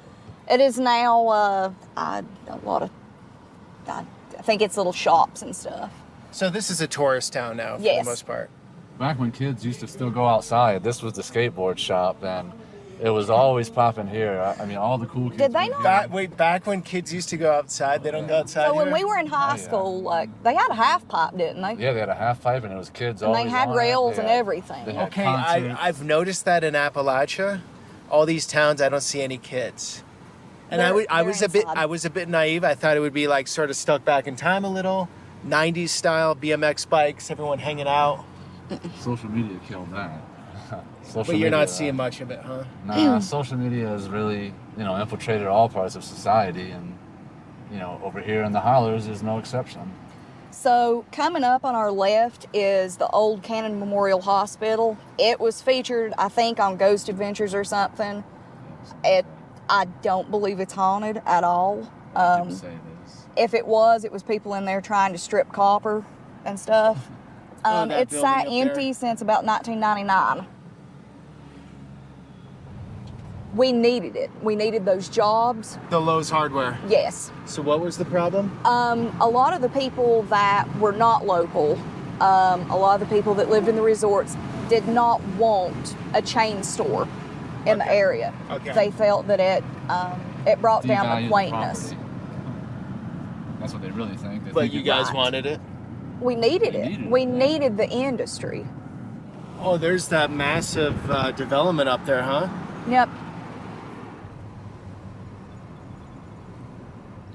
Speaker 3: It is now I think it's little shops and stuff.
Speaker 2: So this is a tourist town now, for
Speaker 3: Yes.
Speaker 2: the most part.
Speaker 1: Back when kids used to still go outside, this was the skateboard shop, and it was always popping here. I mean, all the cool kids.
Speaker 3: Did they
Speaker 1: would
Speaker 3: not?
Speaker 1: get-
Speaker 2: Back when kids used to go outside, they don't go outside
Speaker 3: So when
Speaker 2: here?
Speaker 3: we were in high
Speaker 1: yeah.
Speaker 3: school, like they had a half pipe, didn't they?
Speaker 1: Yeah, they had a half pipe, and it was kids
Speaker 3: And they
Speaker 1: always
Speaker 3: had
Speaker 1: on it.
Speaker 3: rails
Speaker 1: They
Speaker 3: and
Speaker 1: had-
Speaker 3: everything.
Speaker 1: they had
Speaker 2: Okay,
Speaker 1: concerts.
Speaker 2: I've noticed that in Appalachia, all these towns, I don't see any kids. And
Speaker 3: They're
Speaker 2: I was
Speaker 3: inside.
Speaker 2: a bit naive. I thought it would be like sort of stuck back in time a little, 90s style BMX bikes, everyone hanging out.
Speaker 1: Social media killed that. Social
Speaker 2: But you're
Speaker 1: media,
Speaker 2: not seeing much of it, huh?
Speaker 1: Nah, social media has really, infiltrated all parts of society, and, over here in the hollers, there's no exception.
Speaker 3: So coming up on our left is the old Cannon Memorial Hospital. It was featured, I think, on Ghost Adventures or something. I don't believe it's haunted at all.
Speaker 1: People say this.
Speaker 3: If it was people in there trying to strip copper and stuff.
Speaker 2: that
Speaker 3: It's
Speaker 2: building
Speaker 3: sat
Speaker 2: up there?
Speaker 3: empty since about 1999. We needed it. We needed those jobs.
Speaker 2: The Lowe's Hardware.
Speaker 3: Yes.
Speaker 2: So what was the problem?
Speaker 3: A lot of the people that were not local, a lot of the people that lived in the resorts did not want a chain store in the
Speaker 2: Okay.
Speaker 3: area.
Speaker 2: Okay.
Speaker 3: They felt that it brought down
Speaker 1: Devalue
Speaker 3: the
Speaker 1: the
Speaker 3: quaintness.
Speaker 1: property. That's what they really think. They
Speaker 2: But
Speaker 1: think
Speaker 2: you
Speaker 1: it's-
Speaker 2: guys
Speaker 3: Right.
Speaker 2: wanted it?
Speaker 3: We needed
Speaker 1: They
Speaker 3: it.
Speaker 1: needed
Speaker 3: We
Speaker 1: it, yeah.
Speaker 3: needed the industry.
Speaker 2: Oh, there's that massive development up there, huh?
Speaker 3: Yep.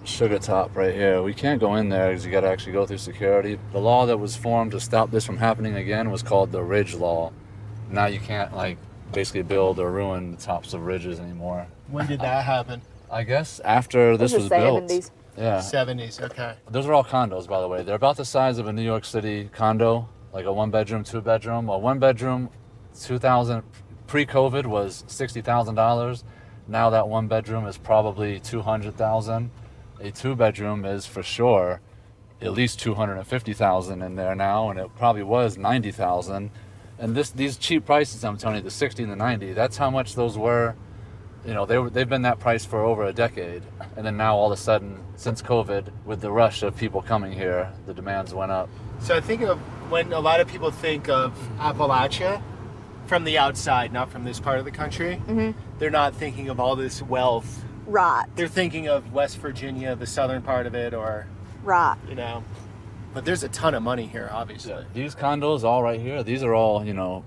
Speaker 1: Sugar Top right here. We can't go in there because you got to actually go through security. The law that was formed to stop this from happening again was called the Ridge Law. Now you can't basically build or ruin the tops of ridges anymore.
Speaker 2: When did that happen?
Speaker 1: I guess after this was
Speaker 3: the
Speaker 1: built.
Speaker 3: 70s.
Speaker 1: Yeah.
Speaker 2: 70s, okay.
Speaker 1: Those are all condos, by the way. They're about the size of a New York City condo, like a 1-bedroom, 2-bedroom. A 1-bedroom, 2000 pre-COVID was $60,000. Now that 1-bedroom is probably $200,000. A 2-bedroom is for sure at least $250,000 in there now, and it probably was $90,000. And these cheap prices, I'm telling you, the 60 and the 90, that's how much those were. You know, they've been that price for over a decade. And then now all of a sudden, since COVID, with the rush of people coming here, the demands went up.
Speaker 2: So I think of when a lot of people think of Appalachia from the outside, not from this part of the country, they're not thinking of all this wealth.
Speaker 3: Right.
Speaker 2: They're thinking of West Virginia, the southern part of it, or,
Speaker 3: Right.
Speaker 2: you know. But there's a ton of money here, obviously.
Speaker 1: These condos all right here, these are all, you know,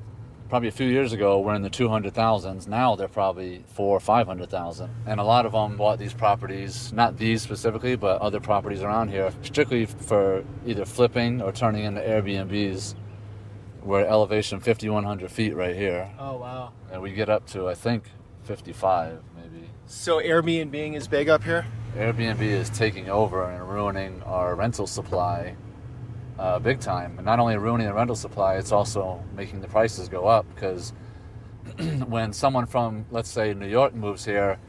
Speaker 1: probably a few years ago were in the 200,000s. Now they're probably 400,000 or 500,000. And a lot of them bought these properties, not these specifically, but other properties around here, strictly for either flipping or turning into Airbnbs. We're at elevation 5,100 feet right here.
Speaker 2: Oh, wow.
Speaker 1: And we get up to, I think, 55 maybe.
Speaker 2: So Airbnb is big up here?
Speaker 1: Airbnb is taking over and ruining our rental supply big time. And not only ruining the rental supply, it's also making the prices go up, because when someone from, let's say, New York moves here,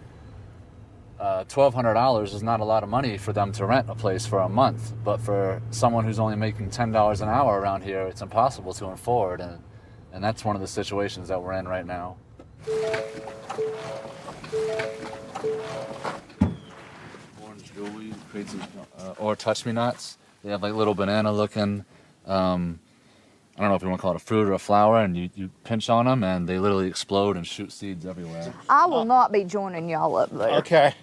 Speaker 1: $1,200 is not a lot of money for them to rent a place for a month. But for someone who's only making $10 an hour around here, it's impossible to afford. And that's one of the situations that we're in right now. Orange jewelry, creates or touch-me-nots. They have like little banana looking, I don't know if you want to call it a fruit or a flower, and you pinch on them and they literally explode and shoot seeds everywhere.
Speaker 3: I will not be joining y'all up there.
Speaker 2: Okay.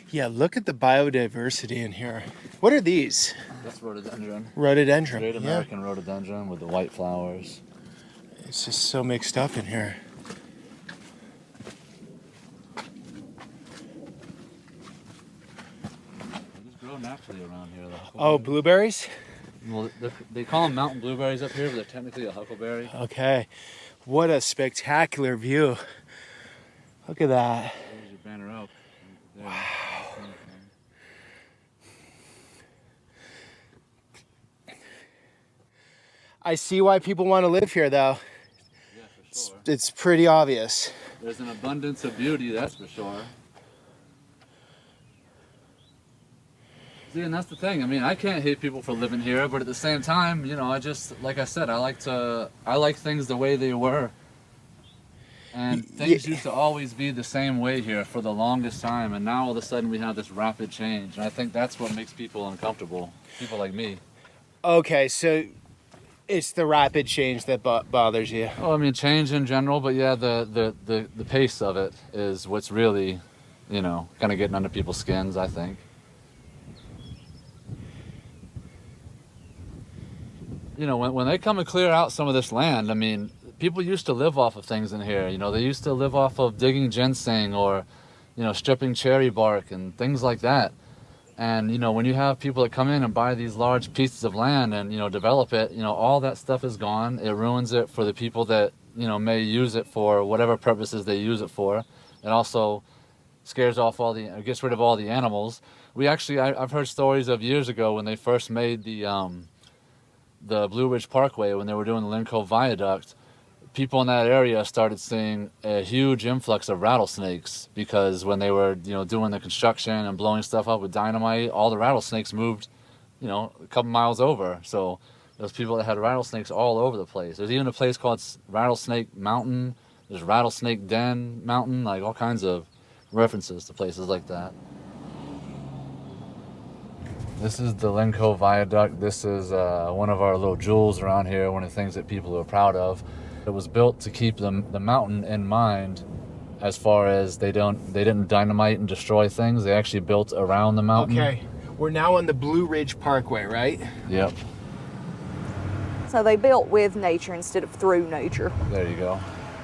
Speaker 2: Yeah, look at the biodiversity in here. What are these?
Speaker 1: That's rhododendron.
Speaker 2: Rhododendron.
Speaker 1: Great American rhododendron with the white flowers.
Speaker 2: It's just so mixed up in here.
Speaker 1: Naturally around here, though.
Speaker 2: Oh, blueberries?
Speaker 1: Well, they call them mountain blueberries up here, but they're technically a huckleberry.
Speaker 2: Okay. What a spectacular view. Look at that.
Speaker 1: There's your Banner Oak. There.
Speaker 2: Wow. I see why people want to live here, though.
Speaker 1: Yeah, for sure.
Speaker 2: It's pretty obvious.
Speaker 1: There's an abundance of beauty, that's for sure. See, and that's the thing. I mean, I can't hate people for living here, but at the same time, you know, I just, like I said, I like things the way they were. And things used to always be the same way here for the longest time, and now all of a sudden we have this rapid change. And I think that's what makes people uncomfortable, people like me.
Speaker 2: Okay, so it's the rapid change that bothers you.
Speaker 1: Oh, I mean, change in general, but yeah, the pace of it is what's really, you know, kind of getting under people's skins, I think. You know, when they come and clear out some of this land, I mean, people used to live off of things in here. You know, they used to live off of digging ginseng or, you know, stripping cherry bark and things like that. And, you know, when you have people that come in and buy these large pieces of land and, you know, develop it, you know, all that stuff is gone. It ruins it for the people that, you know, may use it for whatever purposes they use it for. It also scares off gets rid of all the animals. I've heard stories of years ago when they first made the Blue Ridge Parkway, when they were doing the Lynn Cove Viaduct, people in that area started seeing a huge influx of rattlesnakes, because when they were, you know, doing the construction and blowing stuff up with dynamite, all the rattlesnakes moved, you know, a couple miles over. So there's people that had rattlesnakes all over the place. There's even a place called Rattlesnake Mountain. There's Rattlesnake Den Mountain, like all kinds of references to places like that. This is the Lynn Cove Viaduct. This is one of our little jewels around here, one of the things that people are proud of. It was built to keep the mountain in mind, as far as they didn't dynamite and destroy things. They actually built around the mountain.
Speaker 2: Okay, we're now on the Blue Ridge Parkway, right?
Speaker 1: Yep.
Speaker 3: So they built with nature instead of through nature.
Speaker 1: There you go.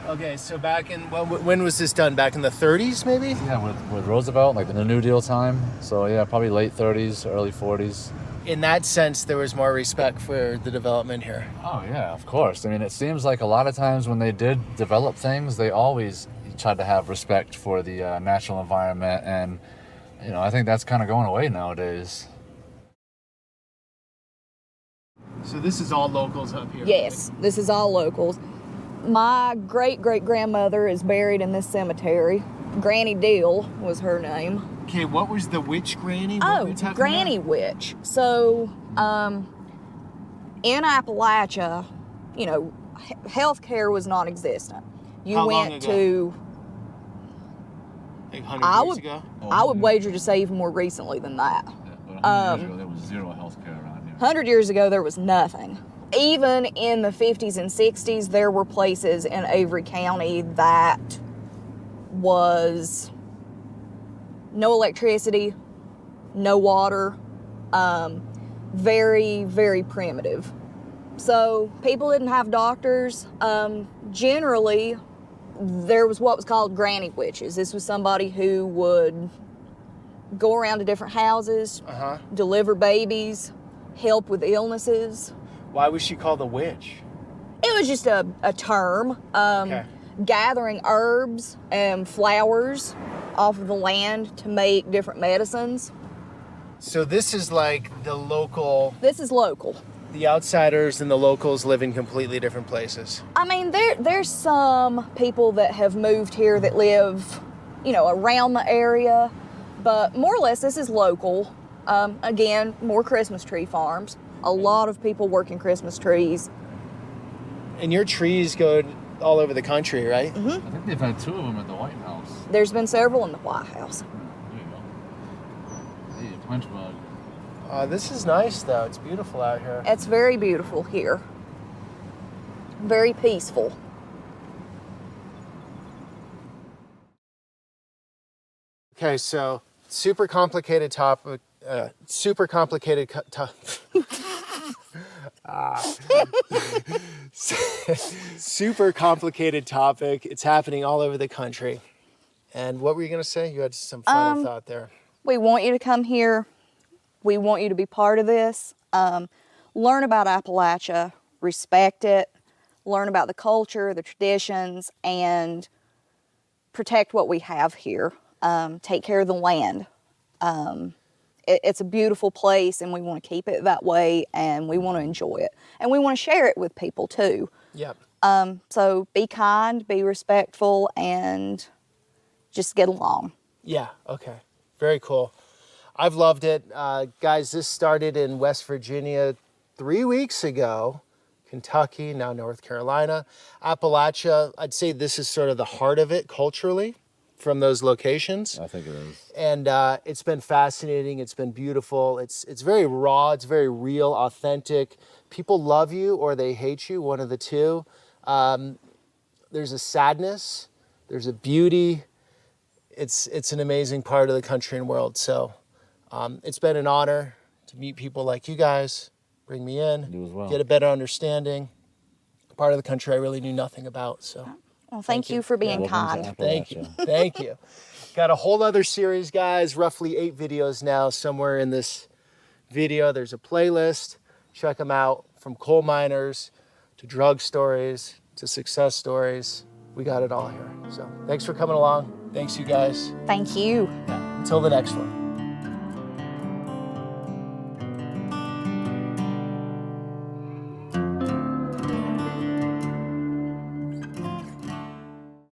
Speaker 2: Okay, so when was this done? Back in the 30s, maybe?
Speaker 1: Yeah, with Roosevelt, like the New Deal time. So yeah, probably late 30s, early 40s.
Speaker 2: In that sense, there was more respect for the development here.
Speaker 1: Oh yeah, of course. I mean, it seems like a lot of times when they did develop things, they always tried to have respect for the natural environment, and you know, I think that's kind of going away nowadays.
Speaker 2: So this is all locals up here?
Speaker 3: Yes, this is all locals. My great-great-grandmother is buried in this cemetery. Granny Dill was her name.
Speaker 2: Okay, what was the witch granny? What were you talking
Speaker 3: Granny
Speaker 2: about?
Speaker 3: Witch. So, In Appalachia, you know, healthcare was non-existent. You
Speaker 2: How long
Speaker 3: went
Speaker 2: ago?
Speaker 3: to,
Speaker 2: Like 100
Speaker 3: I
Speaker 2: years
Speaker 3: would,
Speaker 2: ago?
Speaker 3: I would wager to say even more recently than that.
Speaker 1: Yeah, but 100 years ago, there was zero healthcare around here.
Speaker 3: 100 years ago, there was nothing. Even in the 50s and 60s, there were places in Avery County that was no electricity, no water, very, very primitive. So people didn't have doctors. Generally, there was what was called granny witches. This was somebody who would go around to different houses, deliver babies, help with illnesses.
Speaker 2: Why was she called a witch?
Speaker 3: It was just a term.
Speaker 2: Okay.
Speaker 3: Gathering herbs and flowers off of the land to make different medicines.
Speaker 2: So this is like the local,
Speaker 3: This is local.
Speaker 2: the outsiders and the locals live in completely different places.
Speaker 3: I mean, there's some people that have moved here that live, you know, around the area, but more or less this is local. Again, more Christmas tree farms. A lot of people working Christmas trees.
Speaker 2: And your trees go all over the country, right?
Speaker 1: I think they've had 2 of them at the White House.
Speaker 3: There's been several in the White House.
Speaker 1: There you go. Hey, a punch bug.
Speaker 2: This is nice though. It's beautiful out here.
Speaker 3: It's very beautiful here. Very peaceful.
Speaker 2: Okay, so super complicated topic. Super complicated super complicated topic. It's happening all over the country. And what were you gonna say? You had some final thought there.
Speaker 3: We want you to come here. We want you to be part of this. Learn about Appalachia, respect it, learn about the culture, the traditions, and protect what we have here. Take care of the land. It's a beautiful place, and we want to keep it that way, and we want to enjoy it. And we want to share it with people, too.
Speaker 2: Yep.
Speaker 3: So be kind, be respectful, and just get along.
Speaker 2: Yeah, okay. Very cool. I've loved it. Guys, this started in West Virginia 3 weeks ago. Kentucky, now North Carolina. Appalachia, I'd say this is sort of the heart of it culturally from those locations.
Speaker 1: I think it is.
Speaker 2: And it's been fascinating. It's been beautiful. It's very raw. It's very real, authentic. People love you or they hate you, one of the two. There's a sadness. There's a beauty. It's an amazing part of the country and world. So it's been an honor to meet people like you guys, bring me in,
Speaker 1: You as well.
Speaker 2: get a better understanding. Part of the country I really knew nothing about. So
Speaker 3: Well, thank you for being
Speaker 1: Welcome to
Speaker 3: kind.
Speaker 2: thank you.
Speaker 1: Appalachia.
Speaker 2: Thank you. Got a whole other series, guys, roughly 8 videos now. Somewhere in this video, there's a playlist. Check them out, from coal miners to drug stories to success stories. We got it all here. So thanks for coming along. Thanks, you guys.
Speaker 3: Thank you.
Speaker 2: Until the next one.